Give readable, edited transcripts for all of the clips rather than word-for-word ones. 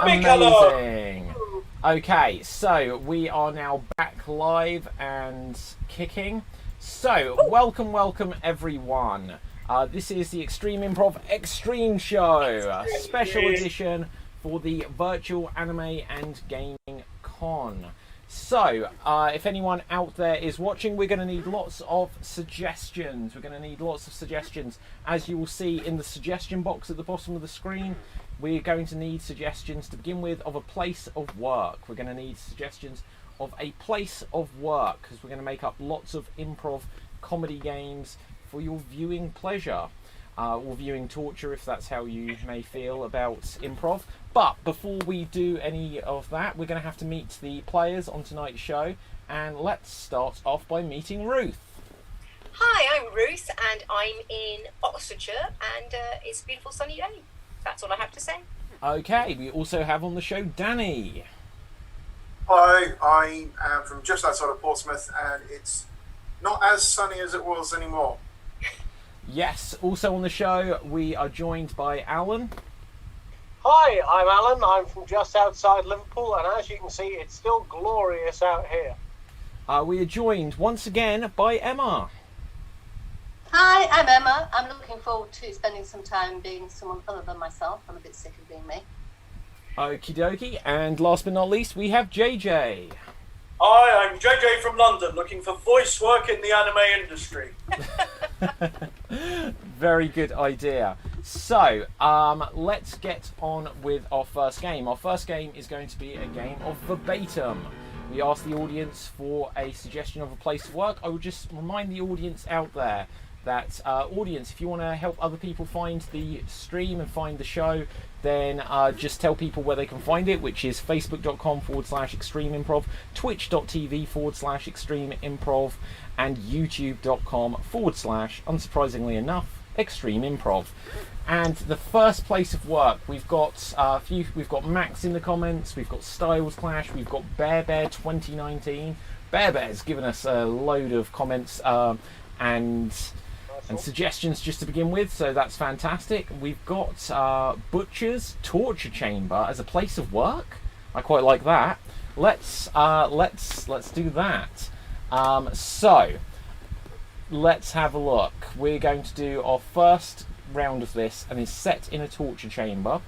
Amazing. Okay, so we are now back live and kicking. So, welcome everyone. This is the Extreme Improv XStreamed show, a special edition for the Virtual Anime and Gaming Con. So, if anyone out there is watching, we're going to need lots of suggestions. As you will see in the suggestion box at the bottom of the screen, we're going to need suggestions to begin with of a place of work. We're going to need suggestions of a place of work because we're going to make up lots of improv comedy games for your viewing pleasure. Or viewing torture, if that's how you may feel about improv. But before we do any of that, we're going to have to meet the players on tonight's show. And let's start off by meeting Ruth. Hi, I'm Ruth, and I'm in Oxfordshire, and it's a beautiful sunny day. That's all I have to say. Okay, we also have on the show Danny. Hi, I am from just outside of Portsmouth, and it's not as sunny as it was anymore. Yes, also on the show, we are joined by Alan. Hi, I'm Alan. I'm from just outside Liverpool, and as you can see, it's still glorious out here. We are joined once again by Emma. Hi, I'm Emma. I'm looking forward to spending some time being someone other than myself. I'm a bit sick of being me. Okie dokie. And last but not least, we have JJ. Hi, I'm JJ from London, looking for voice work in the anime industry. Very good idea. So, let's get on with our first game. Our first game is going to be a game of verbatim. We asked the audience for a suggestion of a place of work. I would just remind the audience out there that, audience, if you want to help other people find the stream and find the show, then just tell people where they can find it, which is facebook.com/extreme improv, twitch.tv/extreme improv, and youtube.com/ unsurprisingly enough, extreme improv. And the first place of work, we've got we've got Max in the comments, we've got Styles Clash, we've got Bear 2019. Bear's given us a load of comments and suggestions just to begin with, so that's fantastic. We've got Butcher's Torture Chamber as a place of work. I quite like that. Let's do that. So let's have a look. We're going to do our first round of this, and it's set in a torture chamber.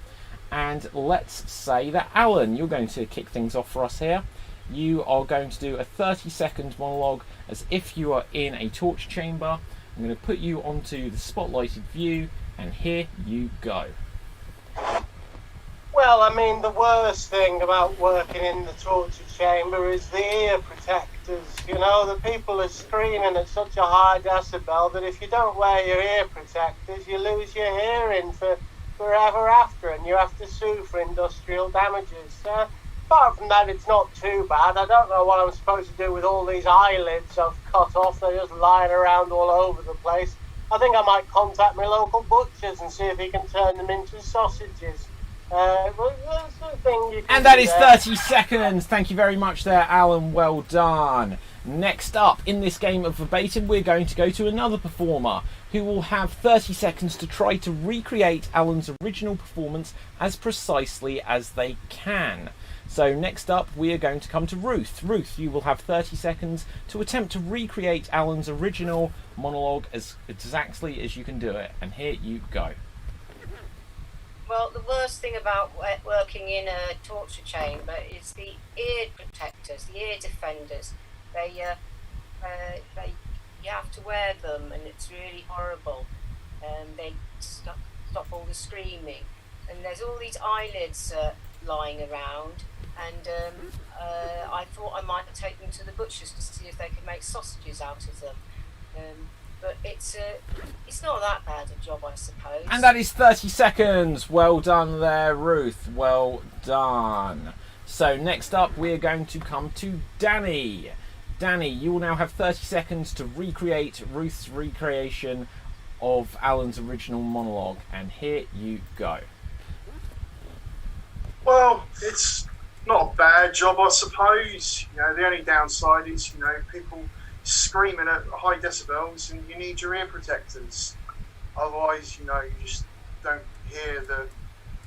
And let's say that Alan, you're going to kick things off for us here. You are going to do a 30-second monologue as if you are in a torture chamber. I'm going to put you onto the spotlighted view, and here you go. Well, I mean, the worst thing about working in the torture chamber is the ear protectors. You know, the people are screaming at such a high decibel that if you don't wear your ear protectors, you lose your hearing for forever after, and you have to sue for industrial damages. Apart from that, it's not too bad. I don't know what I'm supposed to do with all these eyelids I've cut off. They're just lying around all over the place. I think I might contact my local butchers and see if he can turn them into sausages. And that is 30 seconds. Thank you very much there, Alan. Well done. Next up, in this game of verbatim, we're going to go to another performer who will have 30 seconds to try to recreate Alan's original performance as precisely as they can. So next up, we are going to come to Ruth. Ruth, you will have 30 seconds to attempt to recreate Alan's original monologue as exactly as you can do it. And here you go. Well, the worst thing about working in a torture chamber is the ear protectors, the ear defenders. You have to wear them, and it's really horrible. They stop all the screaming, and there's all these eyelids lying around. And I thought I might take them to the butchers to see if they could make sausages out of them. But it's not that bad a job, I suppose. And that is 30 seconds. Well done there, Ruth. Well done. So next up, we're going to come to Danny. Danny, you will now have 30 seconds to recreate Ruth's recreation of Alan's original monologue. And here you go. Well, it's not a bad job, I suppose. You know, the only downside is, you know, people screaming at high decibels, and you need your ear protectors. Otherwise, you know, you just don't hear the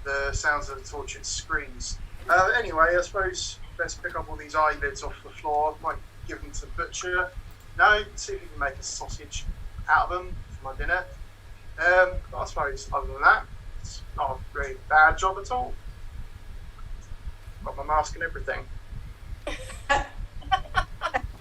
the sounds of the tortured screams. Anyway, I suppose let's pick up all these eyelids off the floor. Might give them to the butcher. No, see if we can make a sausage out of them for my dinner. I suppose other than that, it's not a really bad job at all. Got my mask and everything.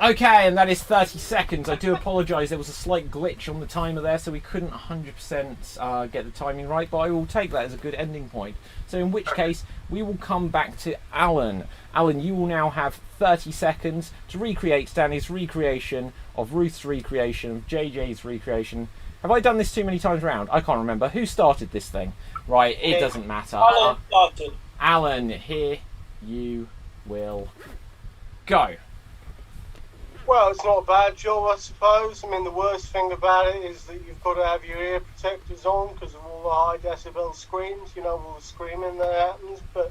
Okay, and that is 30 seconds. I do apologise, there was a slight glitch on the timer there, so we couldn't 100% get the timing right, but I will take that as a good ending point. So in which case, we will come back to Alan. Alan, you will now have 30 seconds to recreate Danny's recreation, of Ruth's recreation, of JJ's recreation. Have I done this too many times around? I can't remember. Who started this thing? Right, it doesn't matter. Alan started. Alan, here you will go. Well, it's not a bad job, I suppose. I mean, the worst thing about it is that you've got to have your ear protectors on because of all the high decibel screams, you know, all the screaming that happens. But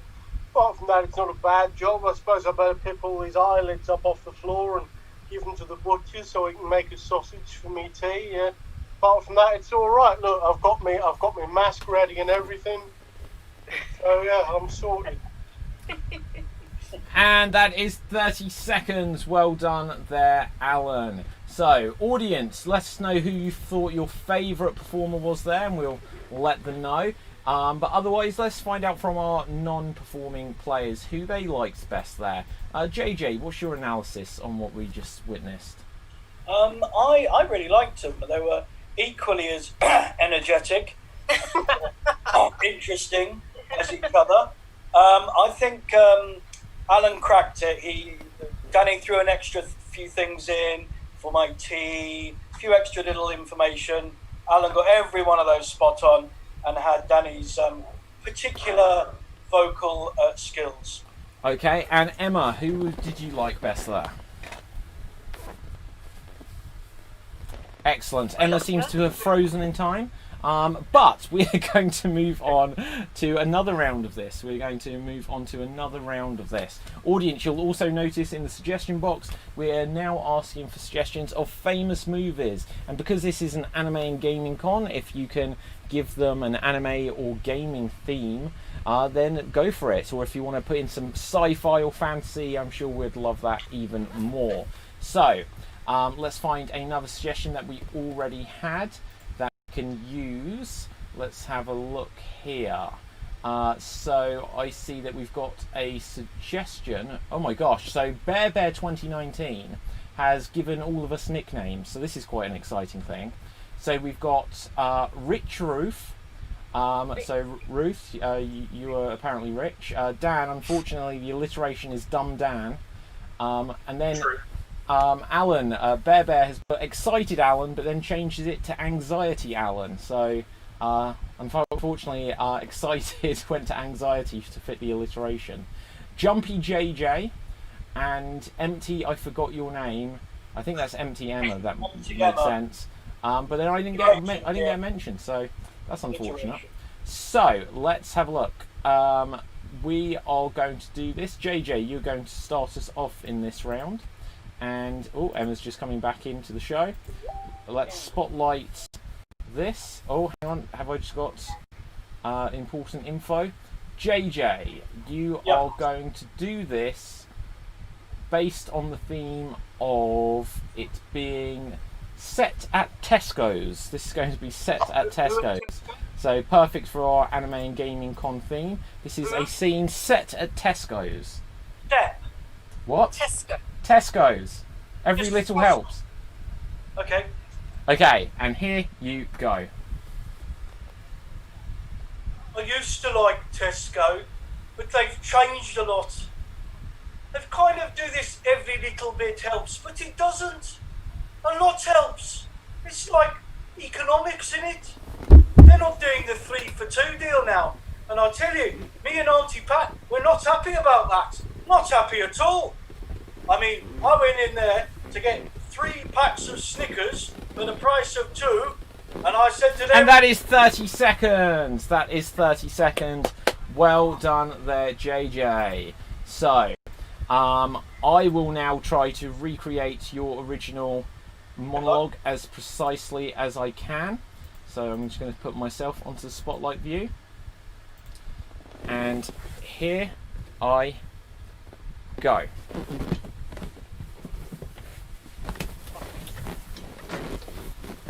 apart from that, it's not a bad job. I suppose I better pick all these eyelids up off the floor and give them to the butcher so he can make a sausage for me tea. Yeah. Apart from that, it's all right. Look, I've got my mask ready and everything. So yeah, I'm sorted. And that is 30 seconds. Well done there, Alan. So, audience, let us know who you thought your favourite performer was there, and we'll let them know. But otherwise, let's find out from our non-performing players who they liked best there. JJ, what's your analysis on what we just witnessed? I really liked them. They were equally as energetic, interesting as each other. I think Alan cracked it. Danny threw an extra few things in for my tea, a few extra little information. Alan got every one of those spot on and had Danny's particular vocal skills. Okay, and Emma, who did you like best there? Excellent. Emma seems to have frozen in time. But we are going to move on to another round of this. Audience, you'll also notice in the suggestion box, we are now asking for suggestions of famous movies. And because this is an anime and gaming con, if you can give them an anime or gaming theme, then go for it. Or if you want to put in some sci-fi or fantasy, I'm sure we'd love that even more. So, let's find another suggestion that we already had can use. Let's have a look here. So I see that we've got a suggestion. Oh my gosh, so Bear 2019 has given all of us nicknames, so this is quite an exciting thing. So we've got Rich Ruth. So Ruth, you are apparently rich. Dan, unfortunately the alliteration is Dumb Dan. And then Alan, Bear has put Excited Alan, but then changes it to Anxiety Alan. So, unfortunately, Excited went to Anxiety to fit the alliteration. Jumpy JJ and Empty, I forgot your name. I think that's Empty Emma. That makes sense. But then I didn't get mentioned, so that's unfortunate. So let's have a look. We are going to do this. JJ, you're going to start us off in this round. And Emma's just coming back into the show. Let's spotlight this. Oh, hang on, have I just got important info? JJ, you are going to do this based on the theme of it being set at Tesco's. This is going to be set at Tesco's. So perfect for our anime and gaming con theme. This is a scene set at Tesco's. What? Tesco's. Every little helps. Okay. Okay, and here you go. I used to like Tesco, but they've changed a lot. They've kind of do this every little bit helps, but it doesn't. A lot helps. It's like economics in it. They're not doing the 3 for 2 deal now. And I tell you, me and Auntie Pat, we're not happy about that. Not happy at all. I mean, I went in there to get 3 packs of Snickers for the price of 2, and I said to them... And that is 30 seconds. That is 30 seconds. Well done there, JJ. So, I will now try to recreate your original monologue as precisely as I can. So I'm just going to put myself onto the spotlight view. And here I go.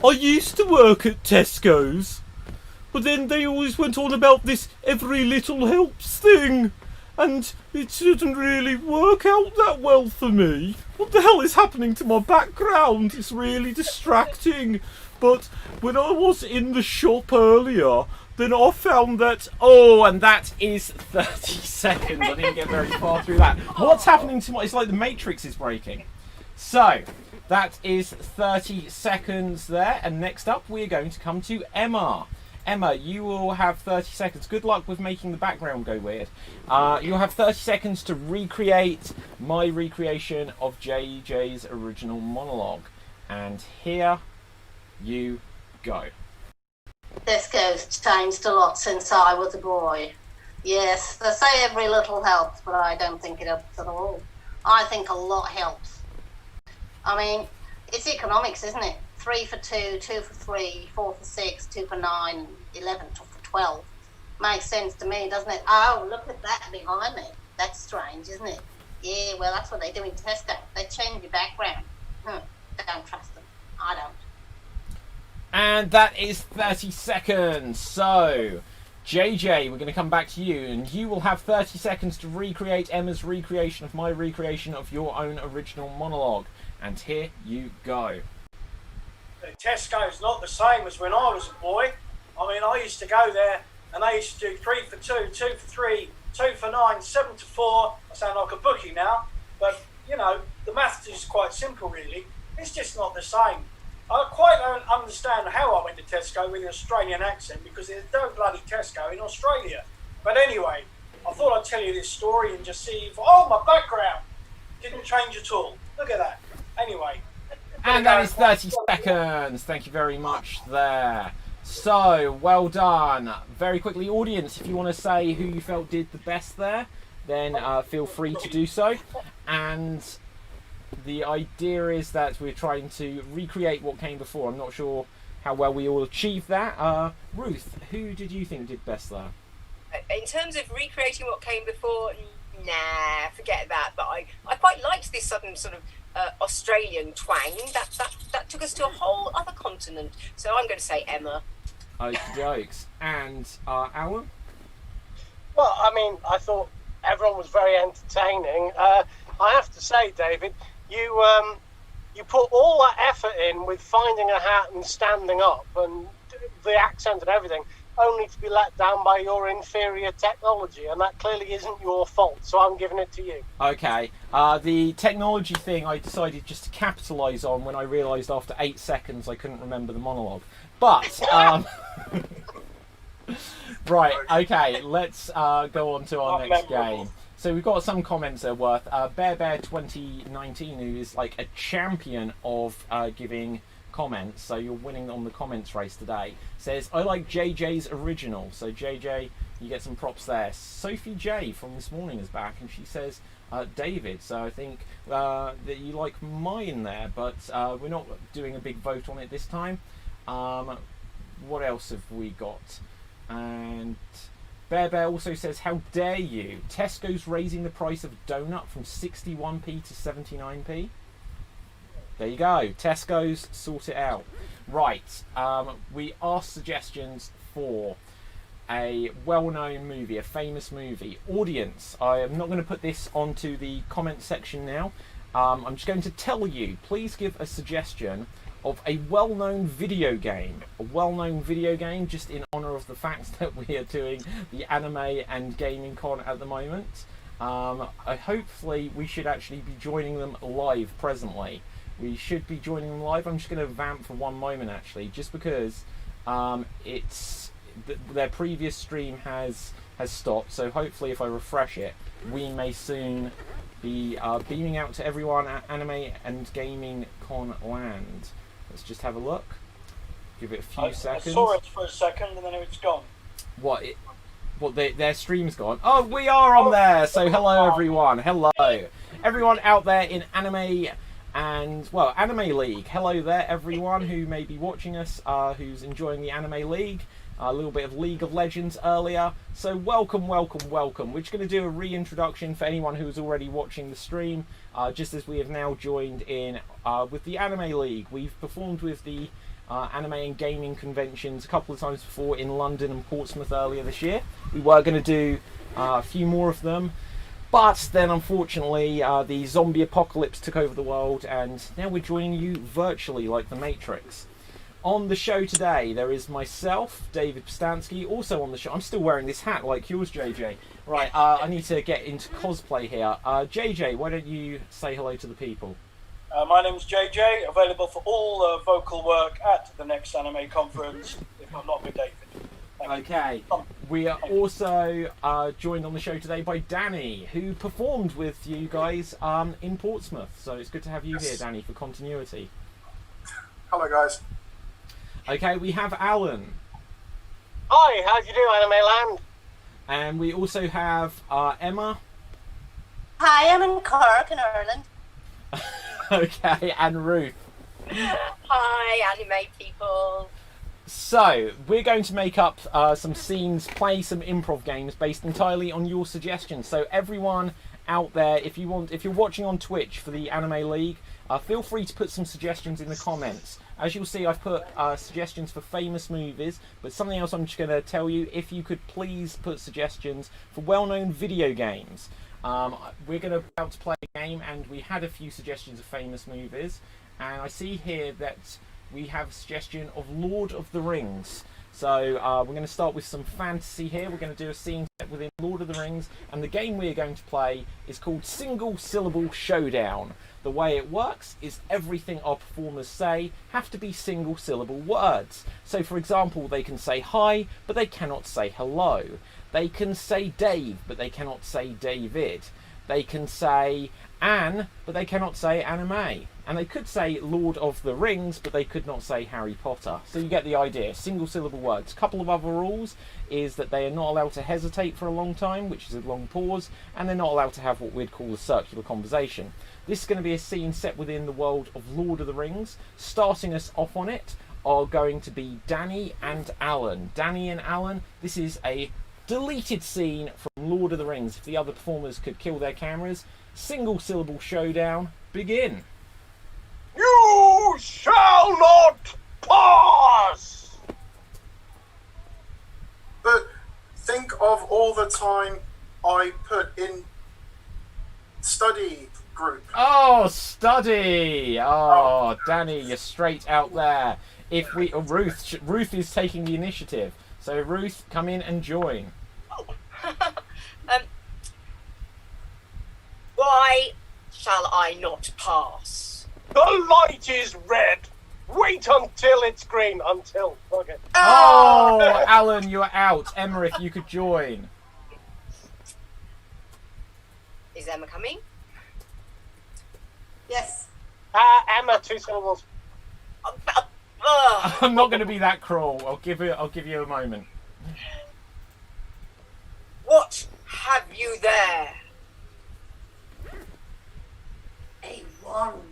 I used to work at Tesco's, but then they always went on about this every little helps thing, and it didn't really work out that well for me. What the hell is happening to my background? It's really distracting. But when I was in the shop earlier, then I found that... Oh, and that is 30 seconds. I didn't get very far through that. What's happening to my... It's like the Matrix is breaking. So, that is 30 seconds there. And next up, we're going to come to Emma. Emma, you will have 30 seconds. Good luck with making the background go weird. You'll have 30 seconds to recreate my recreation of JJ's original monologue. And here you go. Tesco's changed a lot since I was a boy. Yes, they say every little helps, but I don't think it helps at all. I think a lot helps. I mean, it's economics, isn't it? 3 for 2, 2 for 3, 4 for 6, 2 for 9, 11 for 12. Makes sense to me, doesn't it? Oh, look at that behind me. That's strange, isn't it? Yeah, well, that's what they do in Tesco. They change your background. Don't trust them. I don't. And that is 30 seconds. So, JJ, we're going to come back to you, and you will have 30 seconds to recreate Emma's recreation of my recreation of your own original monologue. And here you go. Tesco's not the same as when I was a boy. I mean, I used to go there and they used to do 3 for 2, 2 for 3, 2 for 9, 7 to 4. I sound like a bookie now, but you know, the maths is quite simple really. It's just not the same. I quite don't understand how I went to Tesco with an Australian accent because there's no bloody Tesco in Australia. But anyway, I thought I'd tell you this story and just see if, oh, my background didn't change at all. Look at that. Anyway. And that is 30 seconds. Thank you very much there. So, well done. Very quickly, audience, if you want to say who you felt did the best there, then feel free to do so. And the idea is that we're trying to recreate what came before. I'm not sure how well we all achieved that. Ruth, who did you think did best there? In terms of recreating what came before, nah, forget that. But I quite liked this sudden sort of Australian twang. That took us to a whole other continent. So I'm going to say Emma. Okie dokes. And Alan? Well, I mean, I thought everyone was very entertaining. I have to say, David, you put all that effort in with finding a hat and standing up and the accent and everything, only to be let down by your inferior technology, and that clearly isn't your fault, so I'm giving it to you. Okay. The technology thing I decided just to capitalise on when I realised after 8 seconds I couldn't remember the monologue. But, right, okay, let's go on to our next game. So we've got some comments there worth. Bear2019, who is like a champion of giving comments, so you're winning on the comments race today, says, I like JJ's original. So JJ, you get some props there. Sophie J from this morning is back, and she says, David. So I think that you like mine there, but we're not doing a big vote on it this time. What else have we got? And Bear also says, how dare you? Tesco's raising the price of donut from 61p to 79p. There you go. Tesco's, sort it out. Right. We asked suggestions for a well-known movie, a famous movie. Audience, I am not going to put this onto the comment section now. I'm just going to tell you, please give a suggestion of a well-known video game. A well-known video game, just in honour of the fact that we are doing the anime and gaming con at the moment. Hopefully we should actually be joining them live presently. We should be joining them live. I'm just going to vamp for one moment actually, just because their previous stream has stopped. So hopefully if I refresh it, we may soon be beaming out to everyone at Anime and Gaming Con Land. Let's just have a look. Give it a few seconds. I saw it for a second and then it's gone. What? Their stream's gone? Oh, we are on there. So hello everyone. Hello everyone out there in Anime and Anime League. Hello there everyone who may be watching us, who's enjoying the Anime League. a little bit of League of Legends earlier. So welcome, welcome, welcome. We're just going to do a reintroduction for anyone who's already watching the stream, just as we have now joined in with the Anime League. We've performed with the anime and gaming conventions a couple of times before in London and Portsmouth earlier this year. We were going to do a few more of them, but then unfortunately the zombie apocalypse took over the world, and now we're joining you virtually like the Matrix. On the show today, there is myself, David Postansky, also on the show. I'm still wearing this hat like yours, JJ. Right, I need to get into cosplay here. JJ, why don't you say hello to the people? My name's JJ, available for all vocal work at the next anime conference, if I'm not with David. Okay, we are also joined on the show today by Danny, who performed with you guys in Portsmouth. So it's good to have you here, Danny, for continuity. Hello, guys. Okay, we have Alan. Hi, how'd you do, Anime Land? And we also have Emma. Hi, I'm in Cork in Ireland. Okay, and Ruth. Hi, anime people. So, we're going to make up some scenes, play some improv games based entirely on your suggestions. So everyone out there, if you're watching on Twitch for the Anime League, feel free to put some suggestions in the comments. As you'll see, I've put suggestions for famous movies, but something else I'm just going to tell you, if you could please put suggestions for well-known video games. We're going to about to play a game, and we had a few suggestions of famous movies, and I see here that we have a suggestion of Lord of the Rings. So we're going to start with some fantasy here. We're going to do a scene set within Lord of the Rings, and the game we're going to play is called Single Syllable Showdown. The way it works is everything our performers say have to be single syllable words. So for example, they can say hi, but they cannot say hello. They can say Dave, but they cannot say David. They can say Anne, but they cannot say anime. And they could say Lord of the Rings, but they could not say Harry Potter. So you get the idea. Single syllable words. A couple of other rules is that they are not allowed to hesitate for a long time, which is a long pause, and they're not allowed to have what we'd call a circular conversation. This is going to be a scene set within the world of Lord of the Rings. Starting us off on it are going to be Danny and Alan. Danny and Alan, this is a deleted scene from Lord of the Rings. If the other performers could kill their cameras. Single syllable showdown, begin. You shall not pass! But think of all the time I put in study group. Oh, study! Oh, Danny, you're straight out there. If we, Ruth is taking the initiative. So Ruth, come in and join. Why shall I not pass? The light is red. Wait until it's green. Okay. Oh, Alan, you're out. Emma, if you could join. Is Emma coming? Yes. Emma, 2 syllables. I'm not going to be that cruel. I'll give you a moment. What have you there? A wand.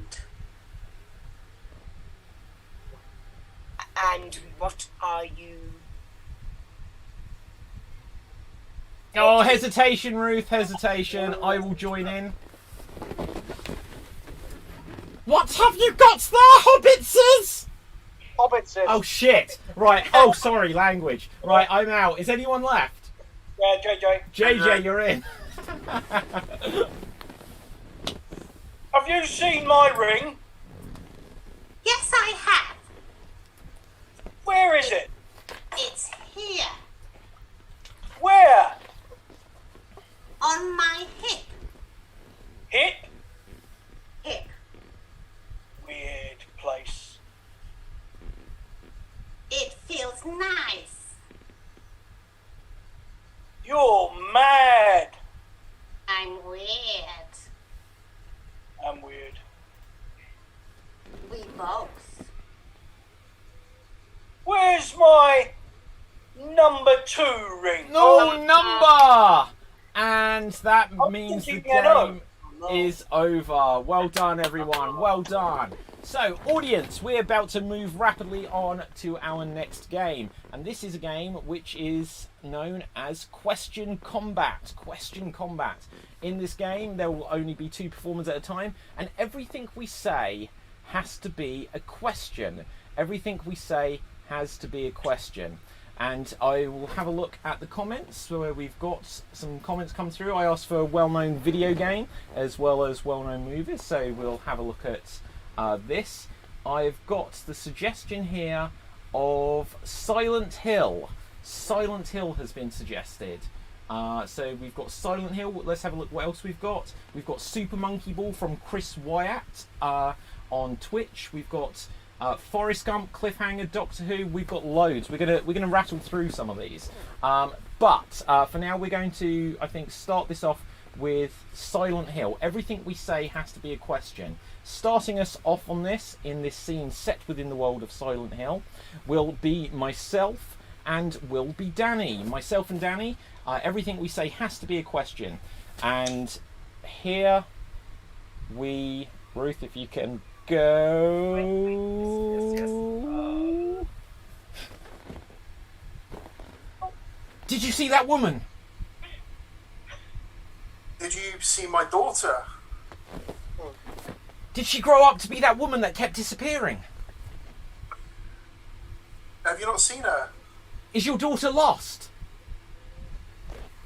And what are you? Oh, hesitation, Ruth, hesitation. I will join in. What have you got there, hobbitses? Hobbitses. Oh, shit. Right. Oh, sorry, language. Right, I'm out. Is anyone left? Yeah, JJ. JJ, you're in. Have you seen my ring? Yes, I have. Where is it? It's here. Where? On my hip. Hip? Hip. Weird place. It feels nice. You're mad. I'm weird. I'm weird. We both. Where's my number 2 ring? No number! And that I'm means the thinking, yeah, no. game is over. Well done, everyone. Well done. So, audience, we're about to move rapidly on to our next game. And this is a game which is known as Question Combat. Question Combat. In this game, there will only be 2 performers at a time, and everything we say has to be a question. Everything we say has to be a question. And I will have a look at the comments where we've got some comments come through. I asked for a well-known video game as well as well-known movies, so we'll have a look at this. I've got the suggestion here of Silent Hill. Silent Hill has been suggested. So we've got Silent Hill. Let's have a look what else we've got. We've got Super Monkey Ball from Chris Wyatt on Twitch. We've got Forrest Gump, Cliffhanger, Doctor Who. We've got loads. We're gonna rattle through some of these. But for now, we're going to, I think, start this off with Silent Hill. Everything we say has to be a question. Starting us off on this, in this scene set within the world of Silent Hill, will be myself and will be Danny. Myself and Danny, everything we say has to be a question. And here we... Ruth, if you can go... Did you see that woman? Did you see my daughter? Did she grow up to be that woman that kept disappearing? Have you not seen her? Is your daughter lost?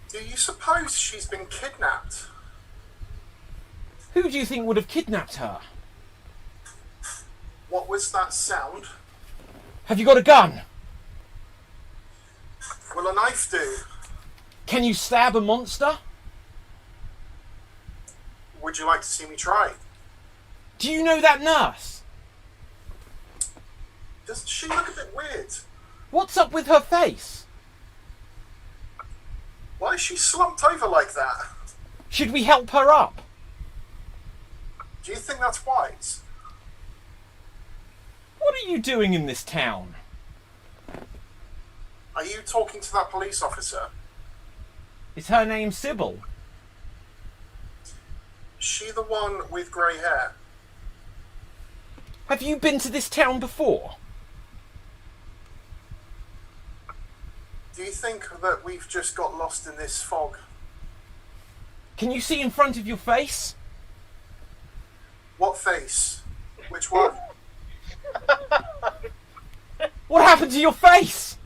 Do you suppose she's been kidnapped? Who do you think would have kidnapped her? What was that sound? Have you got a gun? Will a knife do? Can you stab a monster? Would you like to see me try? Do you know that nurse? Doesn't she look a bit weird? What's up with her face? Why is she slumped over like that? Should we help her up? Do you think that's wise? What are you doing in this town? Are you talking to that police officer? Is her name Sybil? She the one with grey hair? Have you been to this town before? Do you think that we've just got lost in this fog? Can you see in front of your face? What face? Which one? What happened to your face?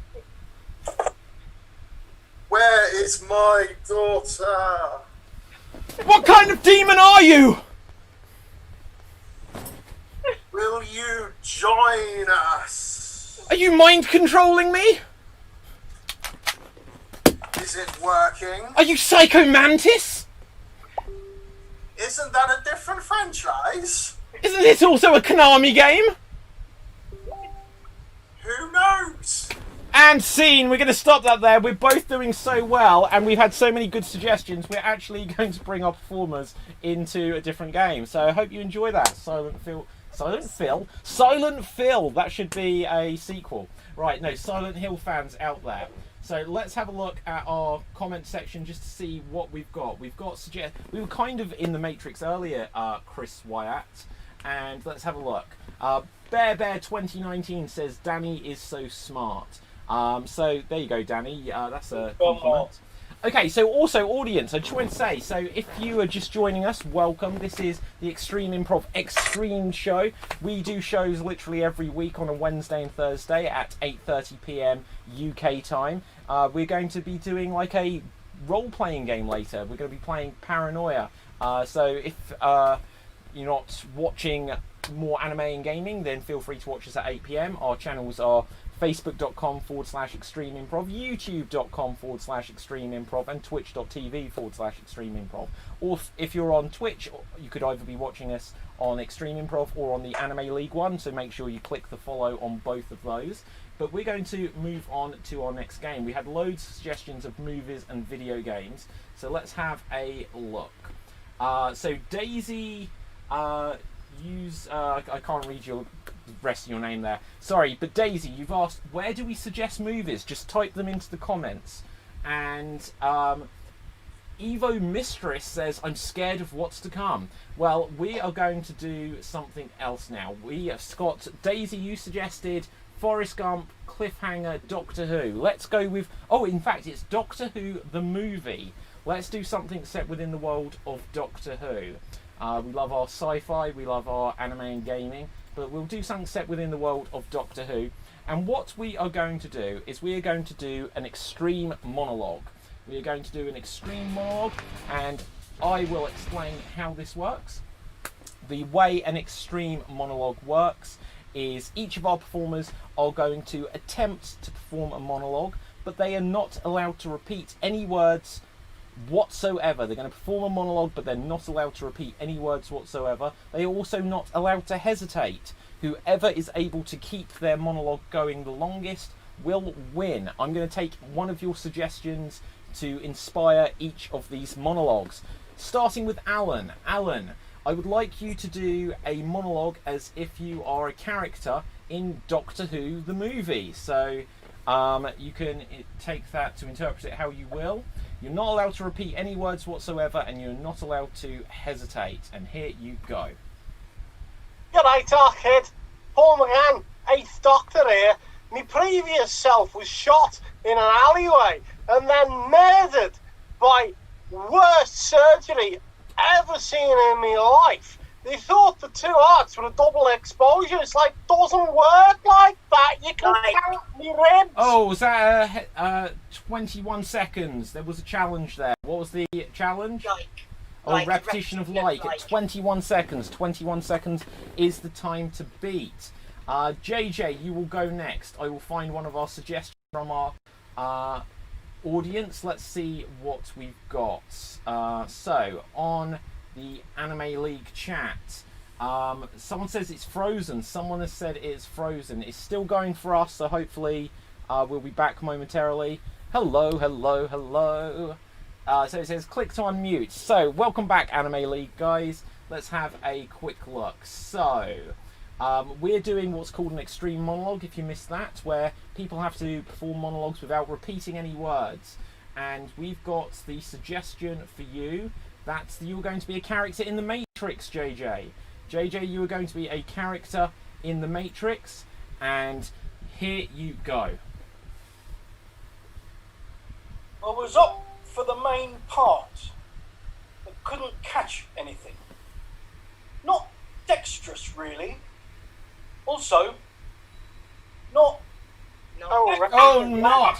Where is my daughter? What kind of demon are you? Will you join us? Are you mind controlling me? Is it working? Are you Psycho Mantis? Isn't that a different franchise? Isn't this also a Konami game? Who knows? And scene, we're going to stop that there. We're both doing so well, and we've had so many good suggestions. We're actually going to bring our performers into a different game. So I hope you enjoy that. Silent Phil. That should be a sequel. Right, no, Silent Hill fans out there. So let's have a look at our comment section just to see what we've got. We were kind of in the Matrix earlier, Chris Wyatt, and let's have a look. Bear 2019 says Danny is so smart. So there you go, Danny. That's a compliment. Okay, so also audience, I just want to say, so if you are just joining us, welcome. This is the Extreme Improv XStreamed show. We do shows literally every week on a Wednesday and Thursday at 8:30 p.m. UK time. We're going to be doing like a role-playing game later. We're going to be playing Paranoia. So if you're not watching more anime and gaming, then feel free to watch us at 8 p.m. Our channels are facebook.com/extreme improv, youtube.com/extreme improv, and twitch.tv/extreme improv. Or if you're on Twitch, you could either be watching us on Extreme Improv or on the Anime League one, so make sure you click the follow on both of those. But we're going to move on to our next game. We had loads of suggestions of movies and video games, so let's have a look. So Daisy, I can't read your rest of your name there. Sorry, but Daisy, you've asked, where do we suggest movies? Just type them into the comments. And Evo Mistress says, I'm scared of what's to come. Well, we are going to do something else now. We have got Daisy, you suggested Forrest Gump, Cliffhanger, Doctor Who. Let's go with... Oh, in fact, it's Doctor Who, the movie. Let's do something set within the world of Doctor Who. We love our sci-fi, we love our anime and gaming, but we'll do something set within the world of Doctor Who. And what we are going to do is we are going to do an extreme monologue. We are going to do an extreme monologue, and I will explain how this works. The way an extreme monologue works is each of our performers are going to attempt to perform a monologue, but they are not allowed to repeat any words whatsoever. They're going to perform a monologue, but they're not allowed to repeat any words whatsoever. They are also not allowed to hesitate. Whoever is able to keep their monologue going the longest will win. I'm going to take one of your suggestions to inspire each of these monologues. Starting with Alan. Alan, I would like you to do a monologue as if you are a character in Doctor Who, the movie. So you can take that to interpret it how you will. You're not allowed to repeat any words whatsoever, and you're not allowed to hesitate. And here you go. G'day, Doc, kid. Paul McGann, 8th Doctor here. My previous self was shot in an alleyway and then murdered by worst surgery ever seen in my life. They thought the two arts were a double exposure. It's like, doesn't work like that. You can count me ribs. Oh, was that 21 seconds? There was a challenge there. What was the challenge? Repetition of like. 21 seconds. 21 seconds is the time to beat. JJ, you will go next. I will find one of our suggestions from our audience. Let's see what we've got. So, on the Anime League chat, someone says it's Frozen. Someone has said it's Frozen. It's still going for us, so hopefully we'll be back momentarily. Hello, hello, hello. So it says click to unmute. So, welcome back, Anime League guys. Let's have a quick look. So, we're doing what's called an extreme monologue, if you missed that, where people have to perform monologues without repeating any words. And we've got the suggestion for you that you're going to be a character in the Matrix, JJ. JJ, you are going to be a character in the Matrix, and here you go. I was up for the main part, but couldn't catch anything. Not dexterous, really. Also, not...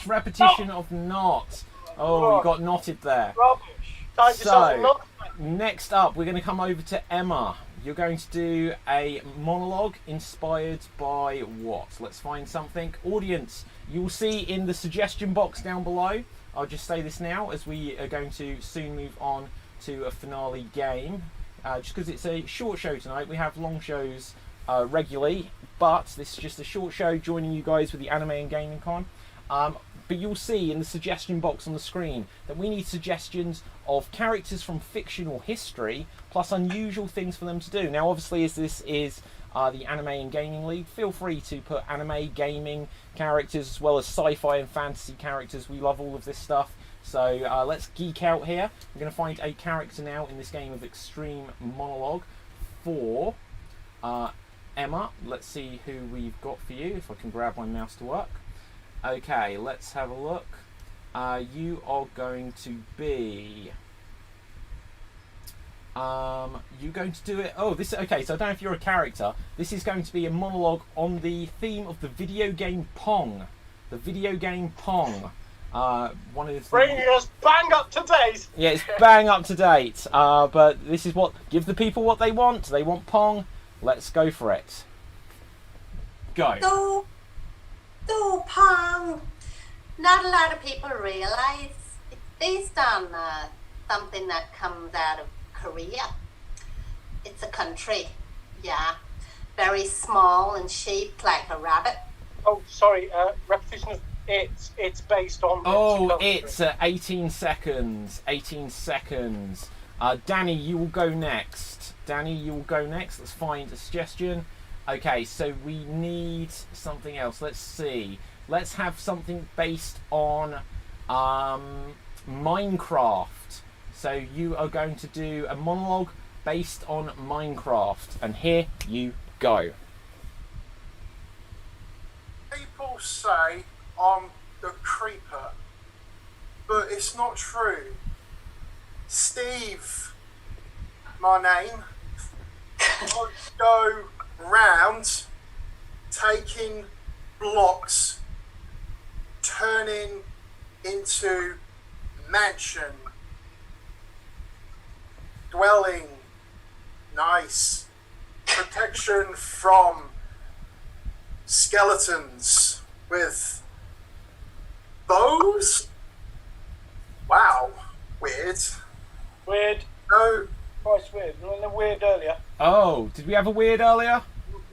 Repetition of not. Oh, you got knotted there. Rubbish. So, next up, we're going to come over to Emma. You're going to do a monologue inspired by what? Let's find something. Audience, you will see in the suggestion box down below. I'll just say this now, as we are going to soon move on to a finale game. Just because it's a short show tonight. We have long shows regularly, but this is just a short show joining you guys with the Anime and Gaming Con. But you'll see in the suggestion box on the screen that we need suggestions of characters from fictional history, plus unusual things for them to do. Now, obviously, as this is the Anime and Gaming League, feel free to put anime, gaming characters, as well as sci-fi and fantasy characters. We love all of this stuff. So let's geek out here. We're going to find a character now in this game of Extreme Monologue for Emma. Let's see who we've got for you, if I can grab my mouse to work. Okay, let's have a look. You are going to be... you're going to do it... Oh, this... Okay, so I don't know if you're a character. This is going to be a monologue on the theme of the video game Pong. The video game Pong. One of the... Bringing us bang up to date! Yeah, it's bang up to date. But this is what... Give the people what they want. They want Pong. Let's go for it. Go. Do Pong. Not a lot of people realize it's based on something that comes out of Korea. It's a country, yeah. Very small and shaped like a rabbit. Oh, sorry, repetition of it's based on... Oh, it's 18 seconds. 18 seconds. Danny, you will go next. Let's find a suggestion. Okay, so we need something else. Let's see. Let's have something based on Minecraft. So you are going to do a monologue based on Minecraft, and here you go. People say I'm the creeper, but it's not true. Steve, my name. I go round taking blocks, turning into mansion, dwelling, nice, protection from skeletons with bows. Wow, weird. Weird. No, Christ, weird. We were weird earlier. Oh, did we have a weird earlier?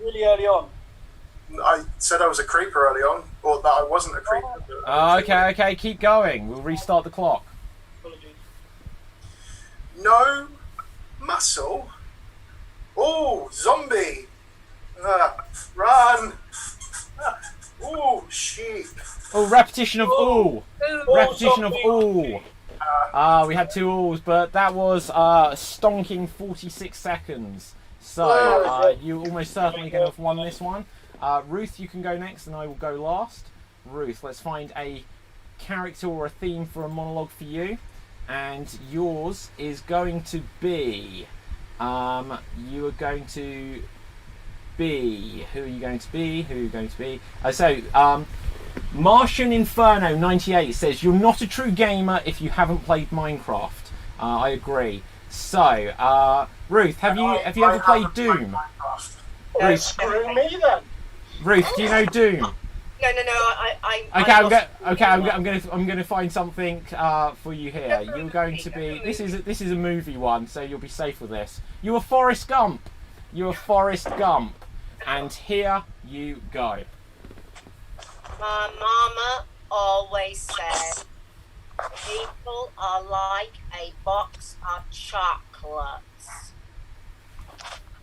Really early on. I said I was a creeper early on, or that I wasn't a creeper. But Okay, keep going. We'll restart the clock. Apologies. No muscle. Oh, zombie! Run! Oh, sheep! Oh, repetition of all. Ooh, Repetition of zombie. all. We had 2 alls, but that was stonking 46 seconds. So you almost certainly going to have won this one. Ruth, you can go next, and I will go last. Ruth, let's find a character or a theme for a monologue for you, and yours is going to be. You are going to be. Who are you going to be? Who are you going to be? Martian Inferno 98 says you're not a true gamer if you haven't played Minecraft. I agree. So, Ruth, have you ever played Doom? Minecraft. Screw me then. Ruth, do you know Doom? No. I'm going to find something for you here. You're going to be. This is a movie one, so you'll be safe with this. You are Forrest Gump. You are Forrest Gump, and here you go. My mama always said people are like a box of chocolates.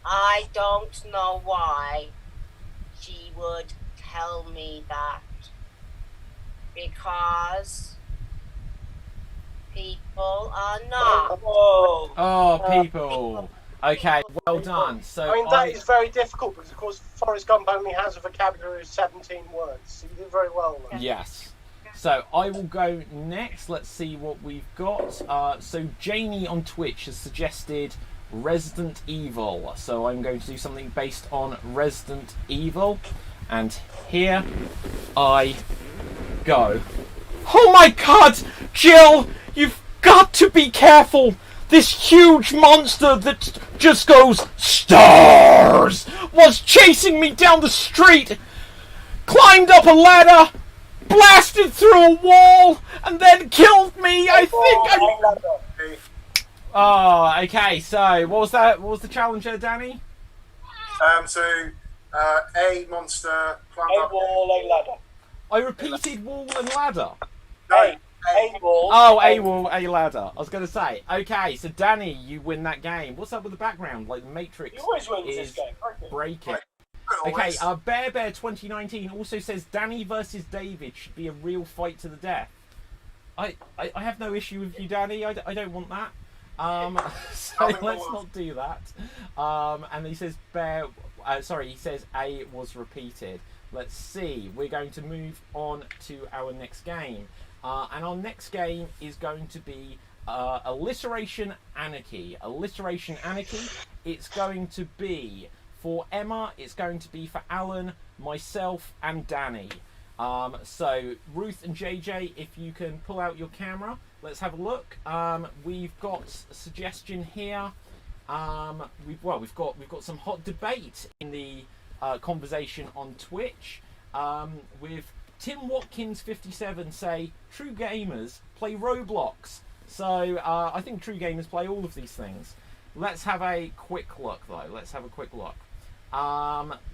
I don't know why she would tell me that. Because people are not. Whoa. Oh, people. Okay, well done. So I mean, that is very difficult because, of course, Forrest Gump only has a vocabulary of 17 words. So you did very well there. Yes. So I will go next. Let's see what we've got. So Janie on Twitch has suggested Resident Evil. So I'm going to do something based on Resident Evil. And here I go. Oh my god! Jill! You've got to be careful! This huge monster that just goes stars was chasing me down the street, climbed up a ladder, blasted through a wall, and then killed me. I think Oh, okay. So, what was that? What was the challenge there, Danny? A monster climbed A up. wall, a ladder. I repeated wall and ladder. No, A wall. Oh, a wall, a ladder. I was going to say. Okay, so Danny, you win that game. What's up with the background? Like the Matrix You always win this is game. Okay. breaking. always. Okay, Bear Bear 2019 also says Danny versus David should be a real fight to the death. I have no issue with you, Danny. I don't want that. So let's not do that. And he says he says A was repeated. Let's see. We're going to move on to our next game. And our next game is going to be Alliteration Anarchy. Alliteration Anarchy. It's going to be for Emma, it's going to be for Alan, myself, and Danny. So, Ruth and JJ, if you can pull out your camera, let's have a look. We've got a suggestion here. We've got some hot debate in the conversation on Twitch. With Tim Watkins 57 say true gamers play Roblox. So I think true gamers play all of these things. Let's have a quick look though. Let's have a quick look.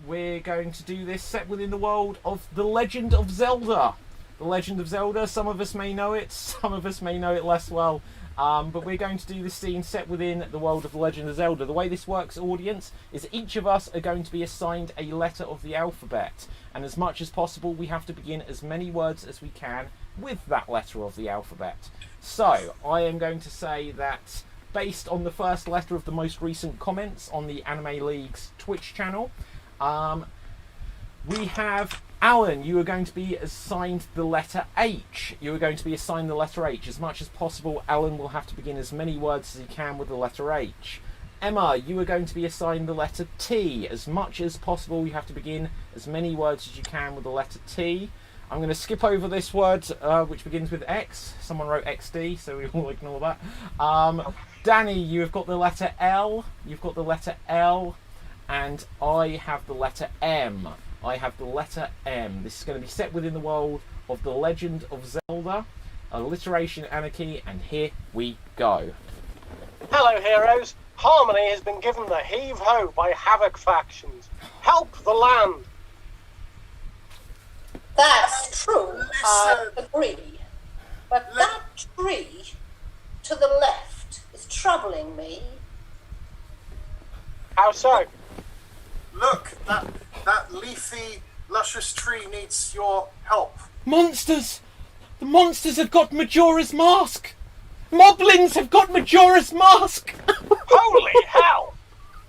We're going to do this set within the world of The Legend of Zelda. The Legend of Zelda, some of us may know it, some of us may know it less well. But we're going to do this scene set within the world of The Legend of Zelda. The way this works, audience, is each of us are going to be assigned a letter of the alphabet. And as much as possible, we have to begin as many words as we can with that letter of the alphabet. So I am going to say that based on the first letter of the most recent comments on the Anime League's Twitch channel, we have Alan, you are going to be assigned the letter H. You are going to be assigned the letter H. As much as possible, Alan will have to begin as many words as he can with the letter H. Emma, you are going to be assigned the letter T. As much as possible, you have to begin as many words as you can with the letter T. I'm going to skip over this word, which begins with X. Someone wrote XD, so we will ignore that. Danny, you have got the letter L. You've got the letter L. And I have the letter M. I have the letter M. This is going to be set within the world of The Legend of Zelda, Alliteration Anarchy, and here we go. Hello, heroes. Harmony has been given the heave-ho by Havoc factions. Help the land. That's true, I agree. But that tree to the left is troubling me. How so? Look, that leafy, luscious tree needs your help. Monsters! The monsters have got Majora's Mask! Moblins have got Majora's Mask! Holy hell!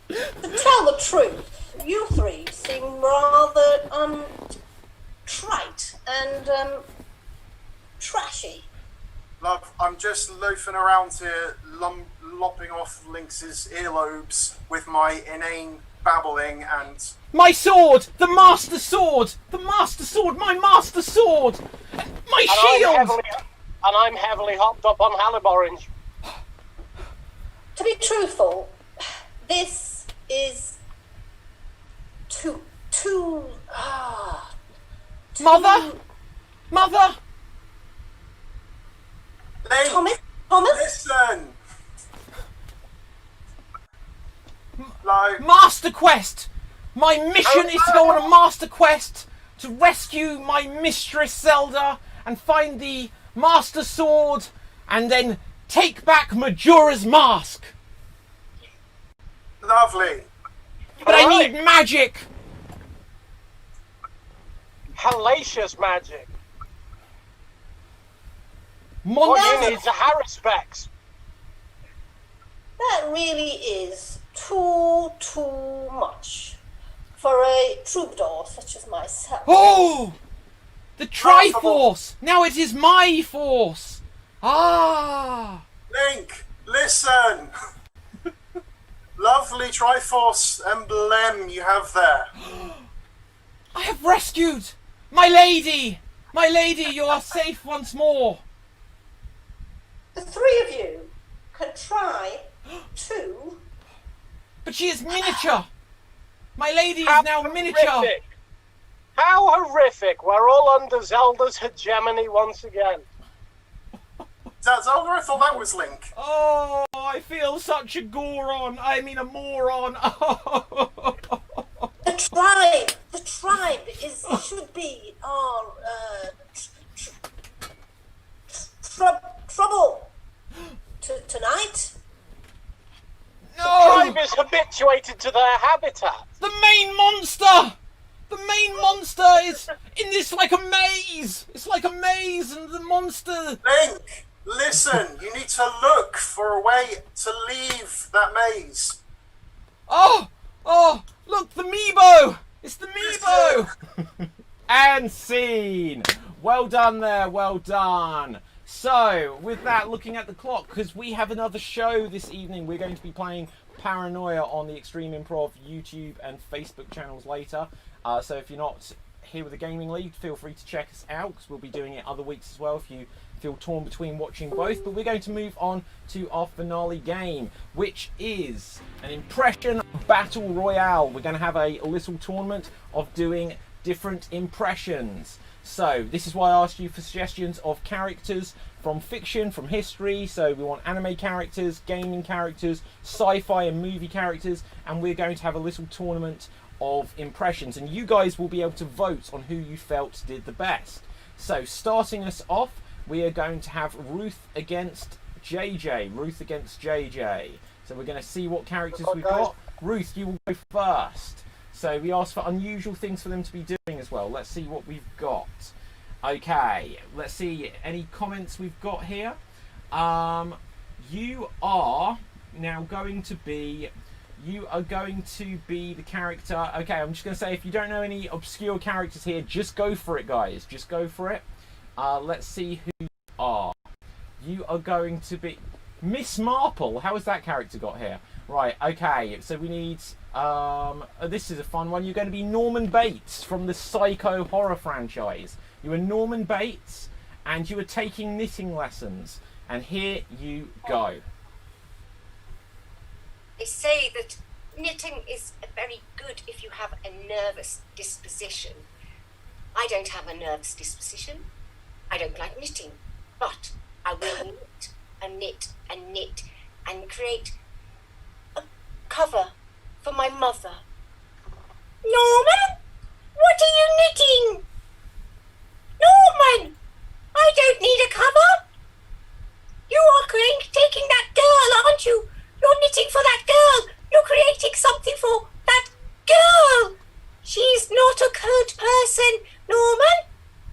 To tell the truth, you three seem rather, trite and, trashy. Love, I'm just loafing around here, lopping off Lynx's earlobes with my inane babbling and... My sword! The Master Sword! The Master Sword! My Master Sword! My shield! I'm heavily hopped up on halib orange. To be truthful, this is too Mother? Mother? Link, Thomas? listen! Like, Master Quest! My mission is to go on a Master Quest to rescue my mistress Zelda and find the Master Sword and then take back Majora's Mask. lovely. But I need magic! Hellacious magic. Monster! What you need is a Harrispex. That really is too much for a troubadour such as myself. Oh! The Triforce! Now it is my force! Ah! Link, listen! Lovely Triforce emblem you have there. I have rescued! My lady! My lady, you are safe once more! The three of you can try to... But she is miniature! My lady is now miniature! Horrific. How horrific! We're all under Zelda's hegemony once again. Is that Zelda? I thought that was Link. Oh, I feel such a goron. I mean a moron. The tribe should be trouble tonight. No! Tribe is habituated to their habitat. The main monster! The main monster is in this like a maze. It's like a maze and the monster... Link, listen, you need to look for a way to leave that maze. Oh! Oh! Look, the Meebo! It's the Meebo! And scene! Well done there, well done. So, with that, looking at the clock, because we have another show this evening, we're going to be playing Paranoia on the Extreme Improv YouTube and Facebook channels later. So if you're not here with the Gaming League, feel free to check us out, because we'll be doing it other weeks as well if you feel torn between watching both. But we're going to move on to our finale game, which is an impression battle royale. We're going to have a little tournament of doing different impressions. So this is why I asked you for suggestions of characters from fiction, from history. So we want anime characters, gaming characters, sci-fi and movie characters, and we're going to have a little tournament of impressions, and you guys will be able to vote on who you felt did the best. So starting us off, we are going to have Ruth against JJ. Ruth against JJ. So we're going to see what characters we've got. Ruth, you will go first. So we asked for unusual things for them to be doing as well. Let's see what we've got. Okay, let's see any comments we've got here. You are now going to be. You are going to be the character. Okay, I'm just going to say, if you don't know any obscure characters here, just go for it, guys. Just go for it. Let's see who you are. You are going to be Miss Marple. How has that character got here? Right, okay, so we need... this is a fun one. You're going to be Norman Bates from the Psycho horror franchise. You are Norman Bates, and you are taking knitting lessons. And here you go. They say that knitting is very good if you have a nervous disposition. I don't have a nervous disposition. I don't like knitting, but I will knit and knit and knit and create a cover for my mother. Norman, what are you knitting? Norman, I don't need a cover. You are taking that girl, aren't you? You're knitting for that girl. You're creating something for that girl. She's not a good person. Norman,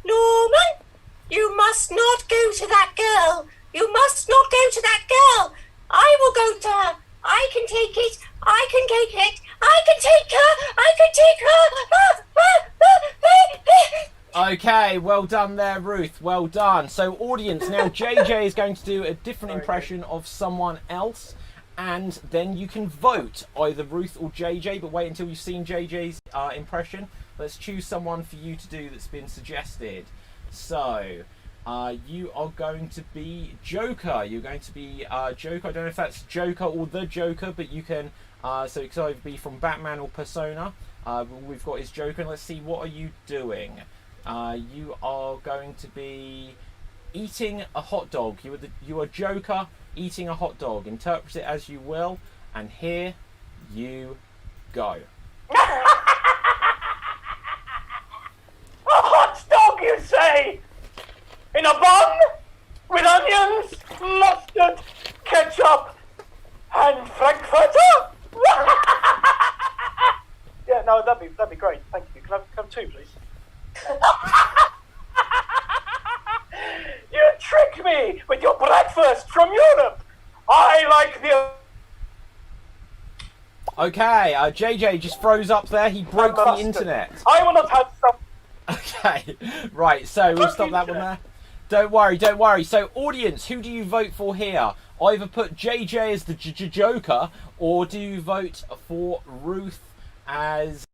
Norman, you must not go to that girl. You must not go to that girl. I will go to her. I can take it. I can take it. I can take her. I can take her. Okay, well done there, Ruth. Well done. So, audience, now JJ is going to do a different impression of someone else, and then you can vote either Ruth or JJ, but wait until you've seen JJ's impression. Let's choose someone for you to do that's been suggested. So, you are going to be Joker. You're going to be Joker. I don't know if that's Joker or the Joker, but you can... so it could either be from Batman or Persona. We've got his Joker, and let's see, what are you doing? You are going to be eating a hot dog. You are Joker eating a hot dog. Interpret it as you will, and here you go. A hot dog, you say? In a bun? With onions, mustard, ketchup, and frankfurter? Yeah, no, that'd be great. Thank you. Can I come two, please? You tricked me with your breakfast from Europe. I like the... Okay, JJ just froze up there. He broke the internet. I will not have some... Okay, right, so we'll stop that one there. Don't worry, don't worry. So, audience, who do you vote for here? Either put JJ as the Joker, or do you vote for Ruth as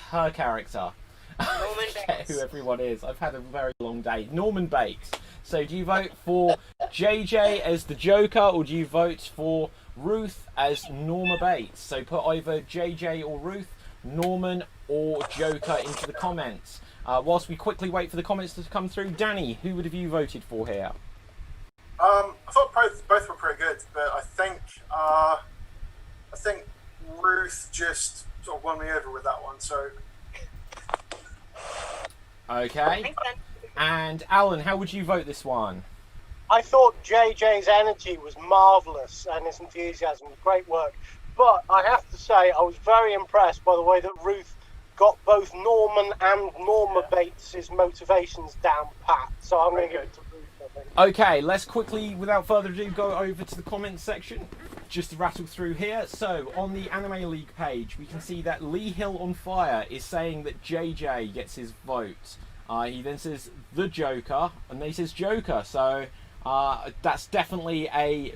her character? Norman Bates. Who everyone is. I've had a very long day. Norman Bates. So do you vote for JJ as the Joker, or do you vote for Ruth as Norma Bates? So put either JJ or Ruth, Norman or Joker into the comments. Whilst we quickly wait for the comments to come through, Danny, who would have you voted for here? I thought both were pretty good, but I think Ruth just sort of won me over with that one. So. Okay. And Alan, how would you vote this one? I thought JJ's energy was marvellous and his enthusiasm was great work. But I have to say, I was very impressed by the way that Ruth got both Norman and Norma Bates' motivations down pat. So I'm going to give it to Ruth, I think. Okay, let's quickly, without further ado, go over to the comments section, just to rattle through here. So, on the Anime League page, we can see that Lee Hill on Fire is saying that JJ gets his vote. He then says the Joker, and then he says Joker, so that's definitely a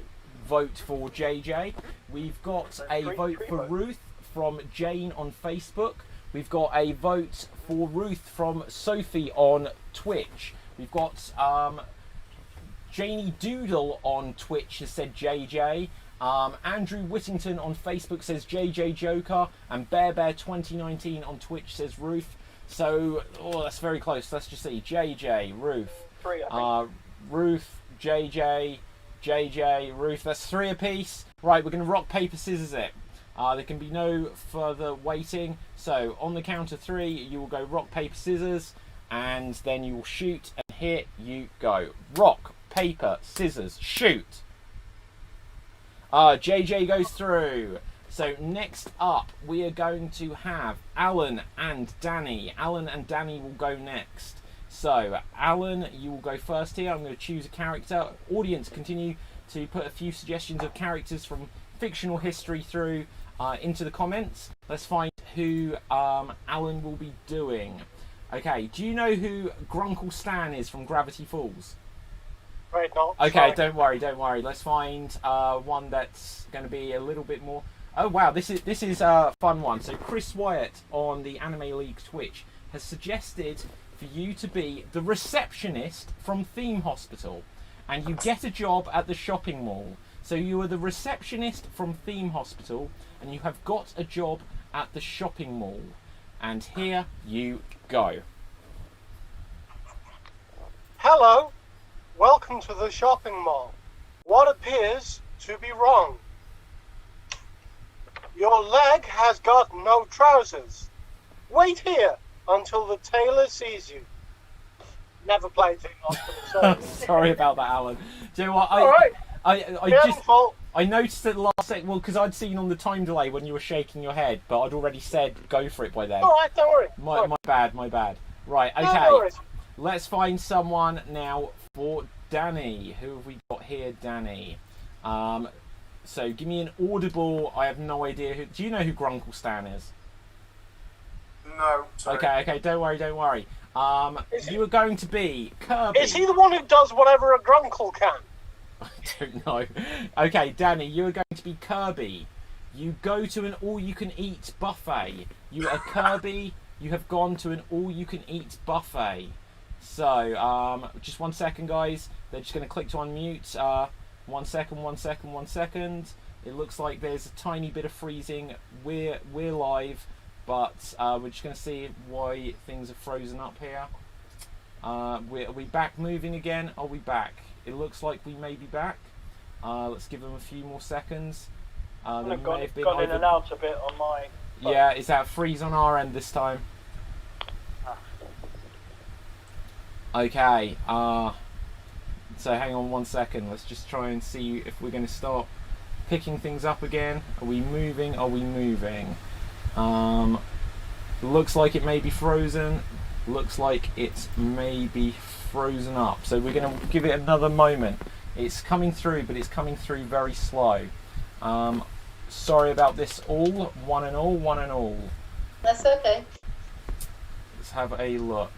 vote for JJ. We've got a vote for Ruth from Jane on Facebook. We've got a vote for Ruth from Sophie on Twitch. We've got Janie Doodle on Twitch has said JJ. Andrew Whittington on Facebook says JJ Joker, and Bear 2019 on Twitch says Ruth. So, that's very close. Let's just see. JJ, Ruth. Three, I think. Ruth, JJ, Ruth. That's three apiece. Right, we're going to rock, paper, scissors it. There can be no further waiting. So, on the count of three, you will go rock, paper, scissors, and then you will shoot, and here you go. Rock, paper, scissors, shoot. JJ goes through. So next up, we are going to have Alan and Danny. Alan and Danny will go next. So, Alan, you will go first here. I'm going to choose a character. Audience, continue to put a few suggestions of characters from fictional history through into the comments. Let's find who Alan will be doing. Okay, do you know who Grunkle Stan is from Gravity Falls? Right, no. Okay, Sorry. don't worry. Let's find one that's going to be a little bit more... Oh, wow, this is a fun one. So Chris Wyatt on the Anime League Twitch has suggested for you to be the receptionist from Theme Hospital. And you get a job at the shopping mall. So you are the receptionist from Theme Hospital, and you have got a job at the shopping mall. And here you go. Hello. Welcome to the shopping mall. What appears to be wrong? Your leg has got no trousers. Wait here until the tailor sees you. Never played Theme Hospital, so... Sorry about that, Alan. Do you know what? Alright. I noticed it last second, well, because I'd seen on the time delay when you were shaking your head, but I'd already said go for it by then. Alright, don't worry. My bad. Right, No okay. worries. Let's find someone now for Danny. Who have we got here, Danny? So give me an audible. I have no idea who. Do you know who Grunkle Stan is? No. Sorry. Okay. Don't worry. You are going to be Kirby. Is he the one who does whatever a grunkle can? I don't know. Okay, Danny, you are going to be Kirby. You go to an all-you-can-eat buffet. You are Kirby. You have gone to an all-you-can-eat buffet. So, just 1 second, guys. They're just going to click to unmute. 1 second. It looks like there's a tiny bit of freezing. We're live, but we're just going to see why things are frozen up here. Are we back moving again? Are we back? It looks like we may be back. Let's give them a few more seconds. I've gone in and out a bit on my... Yeah, is that freeze on our end this time? Okay, so hang on 1 second. Let's just try and see if we're going to start picking things up again. Are we moving? Looks like it may be frozen. Looks like it may be frozen up. So we're going to give it another moment. It's coming through, but it's coming through very slow. Sorry about this all. One and all. That's okay. Let's have a look.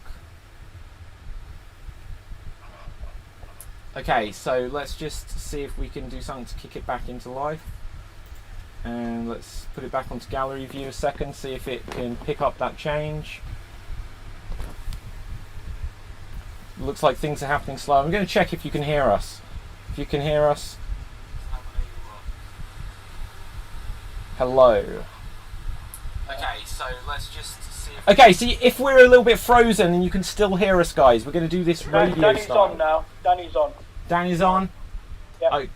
Okay, so let's just see if we can do something to kick it back into life. And let's put it back onto gallery view a second, see if it can pick up that change. Looks like things are happening slow. I'm going to check if you can hear us. If you can hear us. Hello. Okay, so let's just see if... Okay, see if we're a little bit frozen and you can still hear us, guys. We're going to do this radio Danny's style. on now. Danny's on. Danny's on? Yeah. Oh,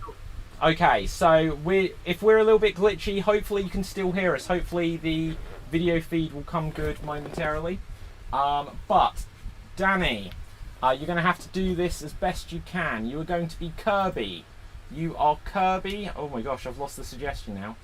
okay, so if we're a little bit glitchy, hopefully you can still hear us. Hopefully the video feed will come good momentarily. But, Danny, you're going to have to do this as best you can. You are going to be Kirby. You are Kirby. Oh my gosh, I've lost the suggestion now.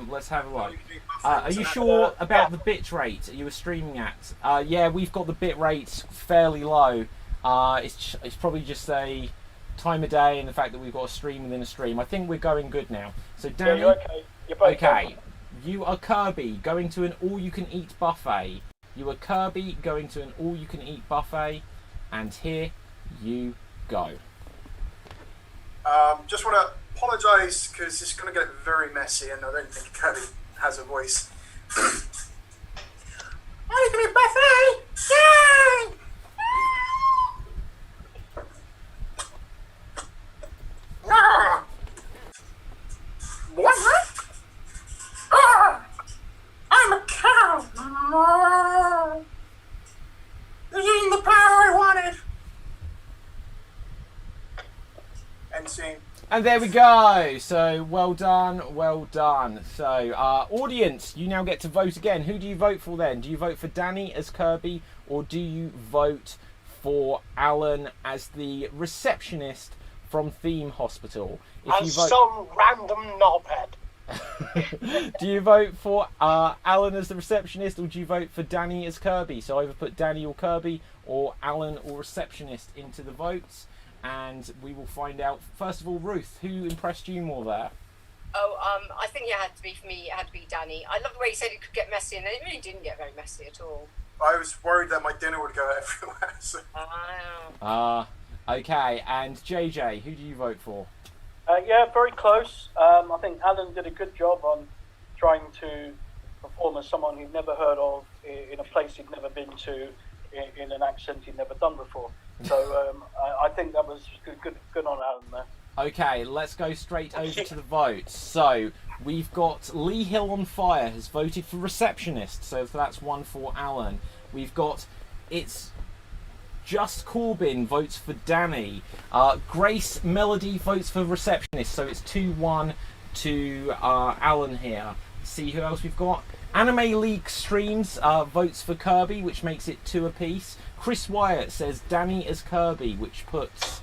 Let's have a look. Are you sure about the bit rate you were streaming at? Yeah, we've got the bit rates fairly low. It's probably just a time of day and the fact that we've got a stream within a stream. I think we're going good now. So Danny, you're okay. You're both okay. You are Kirby going to an all-you-can-eat buffet. You are Kirby going to an all-you-can-eat buffet, and here you go. Just want to apologise because it's going to get very messy, and I don't think Kirby has a voice. All-you-can-eat buffet! Yay! What? I'm a cow. This isn't the power I wanted. End scene. And there we go. So well done. So audience, you now get to vote again. Who do you vote for then? Do you vote for Danny as Kirby, or do you vote for Alan as the receptionist from Theme Hospital? As some random knobhead. Do you vote for Alan as the receptionist, or do you vote for Danny as Kirby? So either put Danny or Kirby, or Alan or receptionist into the votes, and we will find out. First of all, Ruth, who impressed you more there? Oh, I think it had to be for me. It had to be Danny. I love the way he said it could get messy, and it really didn't get very messy at all. I was worried that my dinner would go everywhere. So. Okay, and JJ, who do you vote for? Yeah, very close. I think Alan did a good job on trying to perform as someone he'd never heard of in a place he'd never been to, in an accent he'd never done before. So I think that was good on Alan there. Okay, let's go straight over to the votes. So we've got Lee Hill on Fire has voted for receptionist, so that's one for Alan. We've got It's Just Corbin votes for Danny. Grace Melody votes for receptionist, so it's 2-1 to Alan here. See who else we've got. Anime League Streams votes for Kirby, which makes it 2 apiece. Chris Wyatt says Danny as Kirby, which puts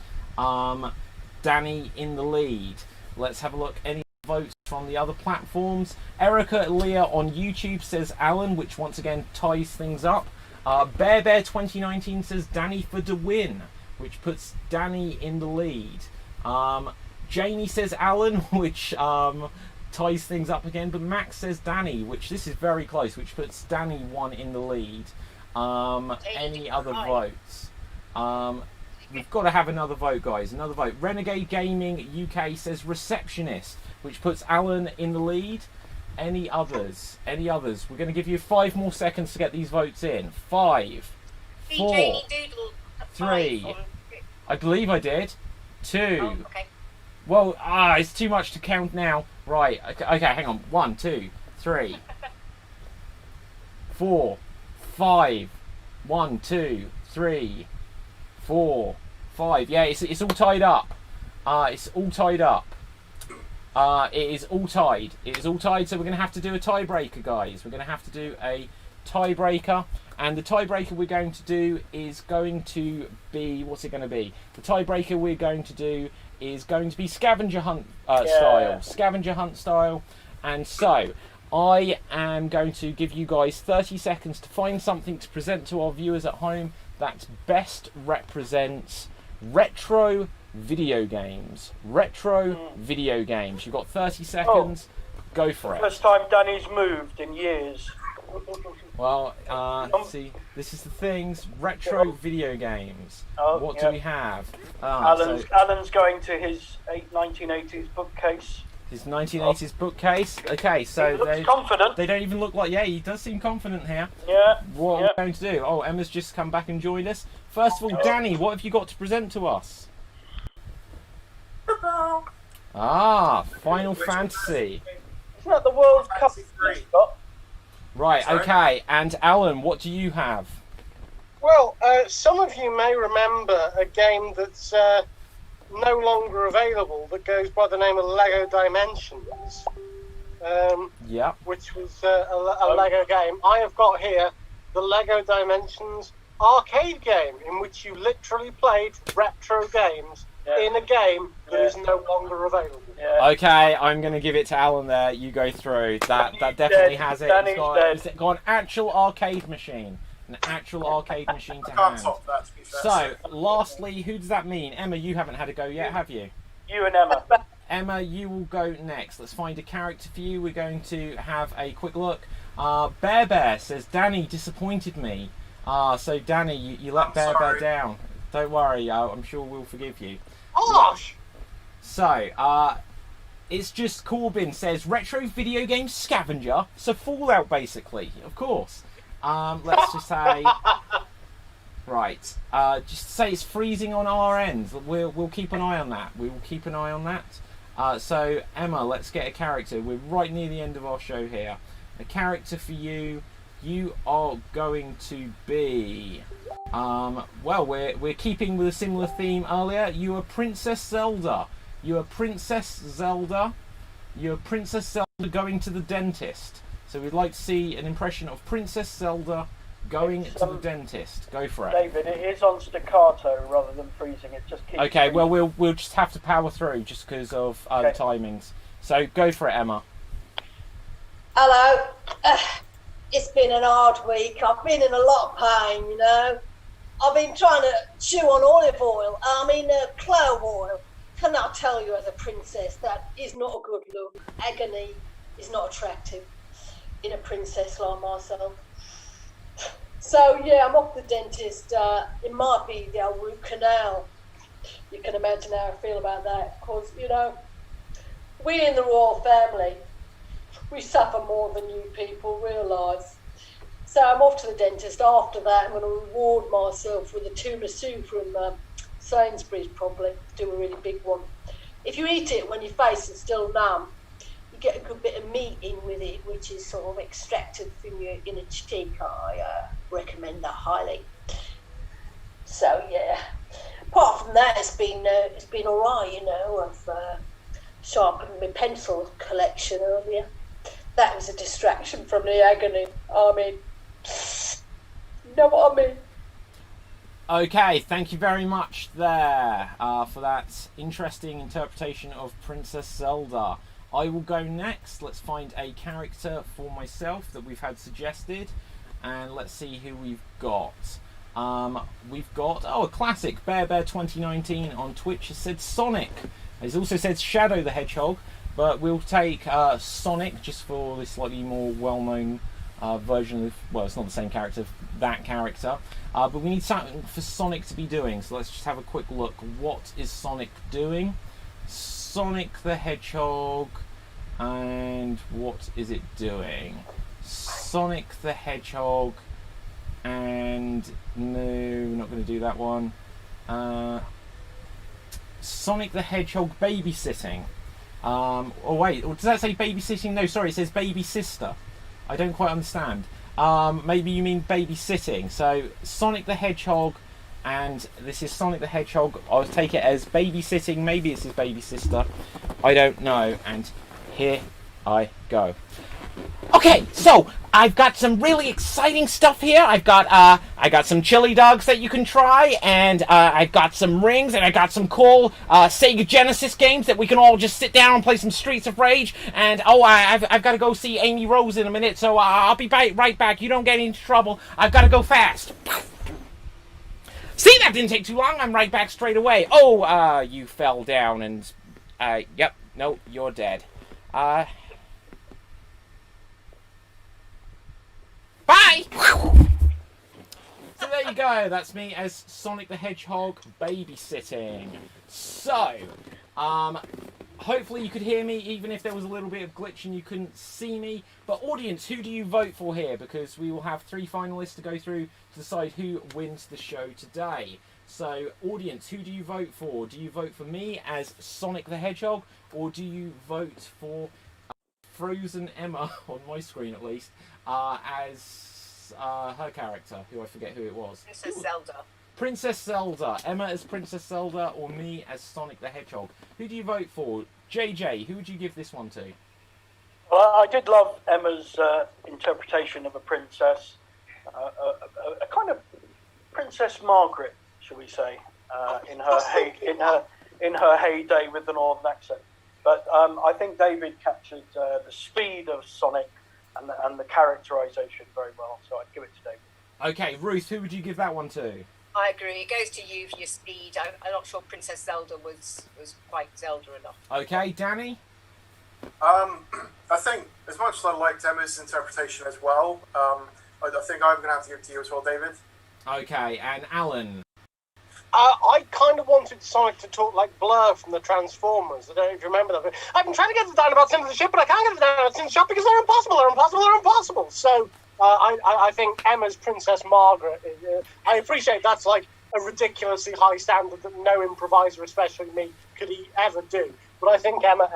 Danny in the lead. Let's have a look. Any votes from the other platforms? Erica Leah on YouTube says Alan, which once again ties things up. Bear 2019 says Danny for the win, which puts Danny in the lead. Janie says Alan, which ties things up again, but Max says Danny, which this is very close, which puts Danny 1 in the lead. Any other votes? We've got to have another vote, guys. Another vote. Renegade Gaming UK says receptionist, which puts Alan in the lead. Any others? Any others? We're going to give you 5 more seconds to get these votes in. 5, 4, 3. I believe I did. 2. Oh, okay. Well, it's too much to count now. Right. Okay, hang on. 1, 2, 3, 4, 5. 1, 2, 3, 4, 5. Yeah, it's all tied up. It's all tied up. It is all tied. It is all tied, so we're going to have to do a tiebreaker, guys. We're going to have to do a tiebreaker. And the tiebreaker we're going to do is going to be... What's it going to be? The tiebreaker we're going to do is going to be scavenger hunt style. Scavenger hunt style. And so, I am going to give you guys 30 seconds to find something to present to our viewers at home that best represents retro video games. Retro video games. You've got 30 seconds. Go for it. First time Danny's moved in years. Well, see, this is the things. Retro video games. What do we have? Alan's going to his 1980s bookcase. His 1980s bookcase. Okay, so he looks confident. They don't even look like... Yeah, he does seem confident here. Yeah. What are we going to do? Oh, Emma's just come back and joined us. First of all, Danny, what have you got to present to us? Final Fantasy. Isn't that the World Cup mascot? Right, Sorry? okay. And Alan, what do you have? Well, some of you may remember a game that's no longer available that goes by the name of Lego Dimensions. Yeah. Which was a Lego game. I have got here the Lego Dimensions arcade game, in which you literally played retro games in a game that is no longer available. Yeah. Okay, I'm going to give it to Alan there. You go through. That definitely has it. It's got an actual arcade machine. An actual arcade machine to Can't hand. top that, to be fair. So, lastly, who does that mean? Emma, you haven't had a go yet, have you? You and Emma. Emma, you will go next. Let's find a character for you. We're going to have a quick look. Bear says, Danny disappointed me. So Danny, you let Bear down. Don't worry, I'm sure we'll forgive you. Gosh! So, It's Just Corbin says, retro video game scavenger. So Fallout, basically, of course. Let's just say... Right. Just say it's freezing on our end. We'll keep an eye on that. We will keep an eye on that. So, Emma, let's get a character. We're right near the end of our show here. A character for you. You are going to be... well, we're keeping with a similar theme earlier. You are Princess Zelda. You are Princess Zelda. You are Princess Zelda going to the dentist. So we'd like to see an impression of Princess Zelda going to the dentist. Go for it. David, it is on staccato rather than freezing. It just keeps... Okay, well, we'll just have to power through just because of the timings. So go for it, Emma. Hello. It's been an hard week. I've been in a lot of pain, you know. I've been trying to chew on olive oil. Clove oil. Can I tell you, as a princess, that is not a good look. Agony is not attractive in a princess like myself. So yeah, I'm off the dentist. It might be the old root canal. You can imagine how I feel about that, because you know, we in the royal family, we suffer more than you people realise. So I'm off to the dentist. After that, I'm going to reward myself with a tiramisu from Sainsbury's, probably. Do a really big one. If you eat it when your face is still numb, you get a good bit of meat in with it, which is sort of extracted from your inner cheek. I recommend that highly. So yeah, apart from that, it's been all right. You know, I've sharpened my pencil collection earlier. That was a distraction from the agony. I mean, you know what I mean? Okay, thank you very much there for that interesting interpretation of Princess Zelda. I will go next. Let's find a character for myself that we've had suggested, and let's see who we've got. We've got, a classic, Bear 2019 on Twitch has said Sonic. He's also said Shadow the Hedgehog, but we'll take Sonic just for this slightly more well-known version of, well, it's not the same character, that character. But we need something for Sonic to be doing, so let's just have a quick look. What is Sonic doing? Sonic the Hedgehog, and what is it doing? Sonic the Hedgehog, and no, we're not going to do that one. Sonic the Hedgehog babysitting. Oh wait, or does that say babysitting? No, sorry, it says baby sister. I don't quite understand. Maybe you mean babysitting. So Sonic the Hedgehog, and this is Sonic the Hedgehog. I'll take it as babysitting. Maybe it's his baby sister. I don't know. And here I go. Okay, so I've got some really exciting stuff here. I got some chili dogs that you can try, and I've got some rings, and I got some cool Sega Genesis games that we can all just sit down and play some Streets of Rage. And I've got to go see Amy Rose in a minute, so I'll be right back. You don't get into trouble. I've got to go fast. See, that didn't take too long. I'm right back straight away. Oh, you fell down, and yep, no, you're dead. Bye! So there you go, that's me as Sonic the Hedgehog babysitting. So, hopefully you could hear me even if there was a little bit of glitch and you couldn't see me. But audience, who do you vote for here? Because we will have 3 finalists to go through to decide who wins the show today. So, audience, who do you vote for? Do you vote for me as Sonic the Hedgehog, or do you vote for Frozen Emma, on my screen at least, as her character, who I forget who it was. Princess Zelda. Princess Zelda. Emma as Princess Zelda, or me as Sonic the Hedgehog. Who do you vote for? JJ, who would you give this one to? Well, I did love Emma's interpretation of a princess, a kind of Princess Margaret, shall we say, in her heyday with the northern accent. But I think David captured the speed of Sonic and the characterization very well, so I'd give it to David. Okay, Ruth, who would you give that one to? I agree. It goes to you for your speed. I'm not sure Princess Zelda was quite Zelda enough. Okay, Danny? I think, as much as I liked Emma's interpretation as well, I think I'm going to have to give it to you as well, David. Okay, and Alan? I kind of wanted Sonic to talk like Blur from the Transformers. I don't know if you remember that. I've been trying to get the Dinobots into the ship, but I can't get the Dinobots into the ship because they're impossible. So I think Emma's Princess Margaret, I appreciate that's like a ridiculously high standard that no improviser, especially me, could ever do. But I think Emma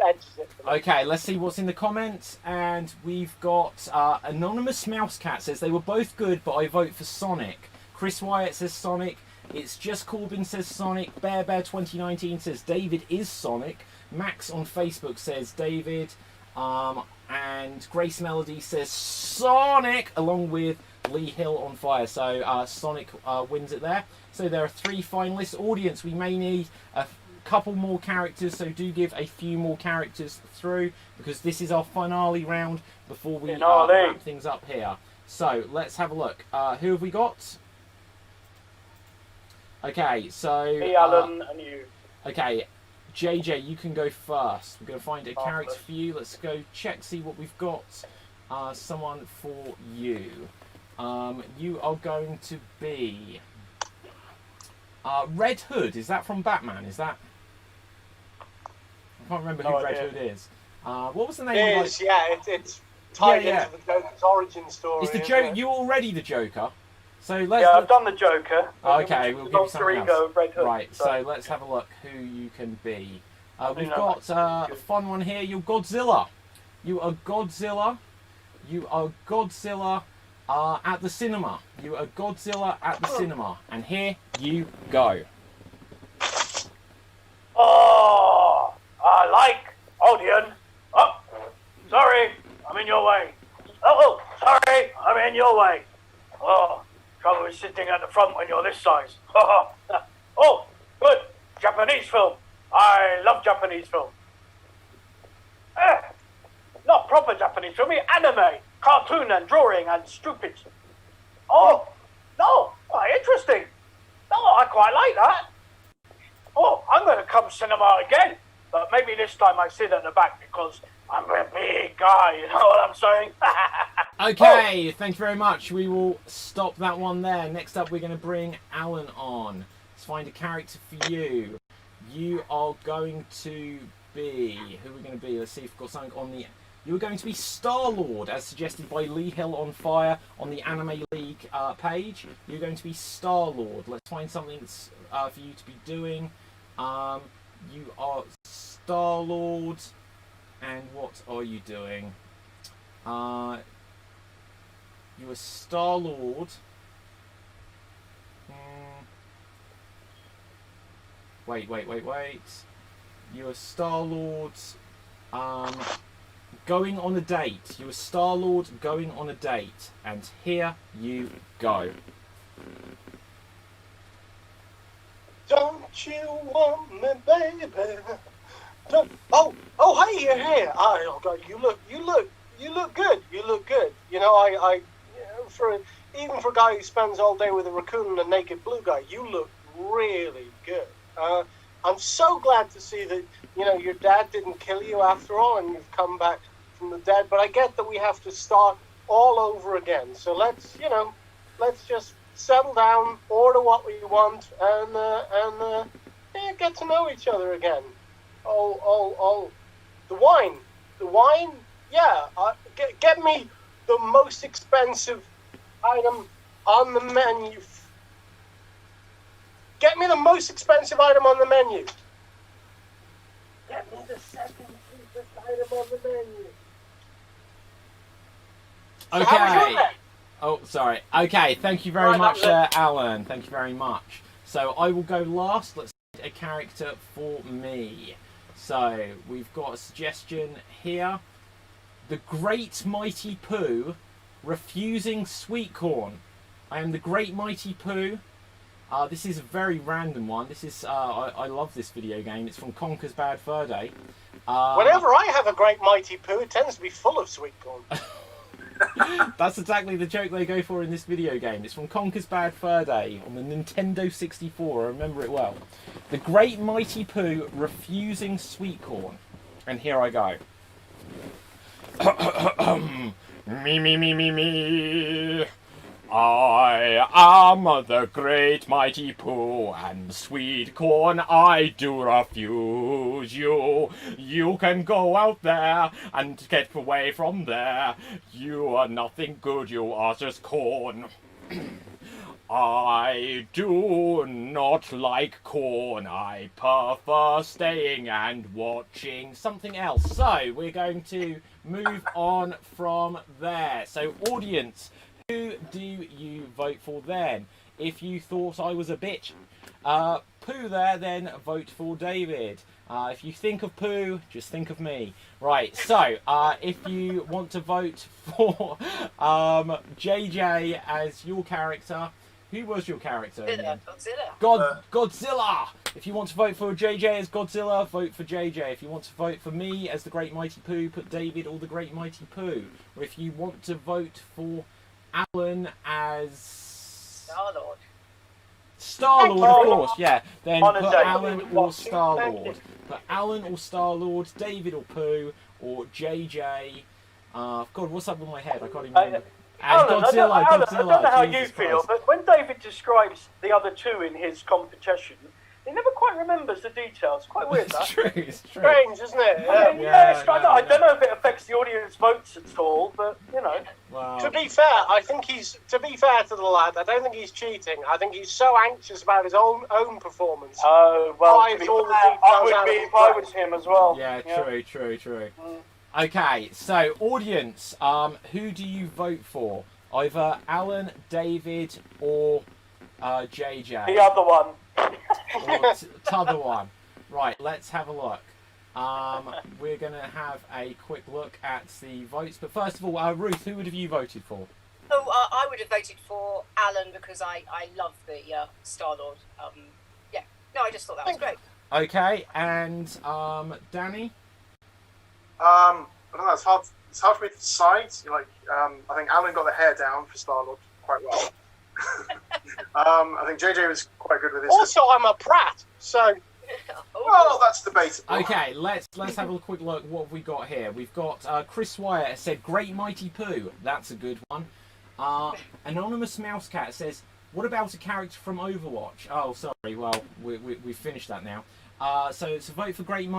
edges it for me. Okay, let's see what's in the comments. And we've got Anonymous Mousecat says they were both good, but I vote for Sonic. Chris Wyatt says Sonic. It's Just Corbin says Sonic. Bear 2019 says David is Sonic. Max on Facebook says David. And Grace Melody says Sonic, along with Lee Hill on Fire. So Sonic wins it there. So there are 3 finalists. Audience, we may need a couple more characters, so do give a few more characters through, because this is our finale round before we wrap things up here. So let's have a look. Who have we got? Okay, so me, Alan, and you. Okay, JJ, you can go first. We're going to find a character for you. Let's go check, see what we've got. Someone for you. You are going to be Red Hood. Is that from Batman? Is that? I can't remember who Red Hood is. What was the name? It is, yeah. It's tied into the Joker's origin story. Is the Joker? You're already the Joker. So let's. Yeah, I've done the Joker. Okay, we'll give you something else. Red Hood, right. So let's have a look who you can be. We've got a fun one here. You're Godzilla. You are Godzilla. You are Godzilla at the cinema. You are Godzilla at the cinema. And here you go. Oh, I like Odeon. Oh, sorry, I'm in your way. Oh, sorry, I'm in your way. Oh, trouble is sitting at the front when you're this size. Oh, good. Japanese film. I love Japanese film. Not proper Japanese film, anime, cartoon and drawing and stupid. Oh, no, quite interesting. No, I quite like that. Oh, I'm going to come cinema again, but maybe this time I sit at the back because I'm a big guy, you know what I'm saying? Okay, thank you very much. We will stop that one there. Next up, we're going to bring Alan on. Let's find a character for you. You are going to be... Who are we going to be? Let's see if we've got something on the... You are going to be Star-Lord, as suggested by Lee Hill on Fire on the Anime League page. You're going to be Star-Lord. Let's find something for you to be doing. You are Star-Lord. And what are you doing? You are Star-Lord. Wait. You are Star-Lord. Going on a date. You are Star-Lord going on a date. And here you go. Don't you want me, baby? Oh, hey, you're here. Oh God, you look good. You look good. You know, even for a guy who spends all day with a raccoon and a naked blue guy, you look really good. I'm so glad to see that, you know, your dad didn't kill you after all and you've come back from the dead, but I get that we have to start all over again. So let's just settle down, order what we want, and get to know each other again. Oh, the wine, yeah, get me the most expensive item on the menu. Get me the most expensive item on the menu. Get me the second cheapest item on the menu. Okay. Oh, sorry. Okay, thank you very much, Alan. Thank you very much. So I will go last. Let's get a character for me. So we've got a suggestion here. The Great Mighty Pooh refusing sweet corn. I am the Great Mighty Pooh. This is a very random one. This is I love this video game. It's from Conker's Bad Fur Day. Whenever I have a Great Mighty Pooh, it tends to be full of sweet corn. That's exactly the joke they go for in this video game. It's from Conker's Bad Fur Day on the Nintendo 64. I remember it well. The Great Mighty Pooh refusing sweet corn. And here I go. Me. I am the Great Mighty Pooh, and sweet corn I do refuse you. You can go out there and get away from there. You are nothing good, you are just corn. I do not like corn. I prefer staying and watching something else. So we're going to move on from there. So audience, who do you vote for then? If you thought I was a bitch, Pooh there, then vote for David. If you think of Pooh, just think of me. Right, so if you want to vote for JJ as your character, Who was your character? Godzilla. If you want to vote for JJ as Godzilla, vote for JJ. If you want to vote for me as the Great Mighty Pooh, put David or the Great Mighty Pooh. Or if you want to vote for Alan as Star-Lord, of course, yeah. Then put Alan or Star-Lord. Put Alan or Star-Lord, David or Pooh, or JJ. God, what's up with my head? I can't even remember. Alan, Godzilla, I don't know how Jesus you feel, Christ. but when David describes the other two in his competition, he never quite remembers the details. Quite weird, that. It's true, it's true. Strange, isn't it? I don't know if it affects the audience votes at all, but, you know. Wow. To be fair, to be fair to the lad, I don't think he's cheating. I think he's so anxious about his own performance. Oh, well, I to be fair, I would be if I was him as well. Yeah, true. Okay, so audience, who do you vote for? Either Alan, David, or JJ? The other one. Or t'other one. Right, let's have a look. We're going to have a quick look at the votes. But first of all, Ruth, who would have you voted for? Oh, I would have voted for Alan because I love the Star-Lord. I just thought that was great. Okay, and Danny? I don't know. It's hard for me to decide. I think Alan got the hair down for Star-Lord quite well. I think JJ was quite good with his. Also, I'm a prat, so. Well, that's debatable. Okay, let's have a quick look. What have we got here? We've got Chris Wyatt said Great Mighty Pooh. That's a good one. Anonymous Mousecat says, what about a character from Overwatch? Oh, sorry. Well, we finished that now. So it's a vote for Great Mighty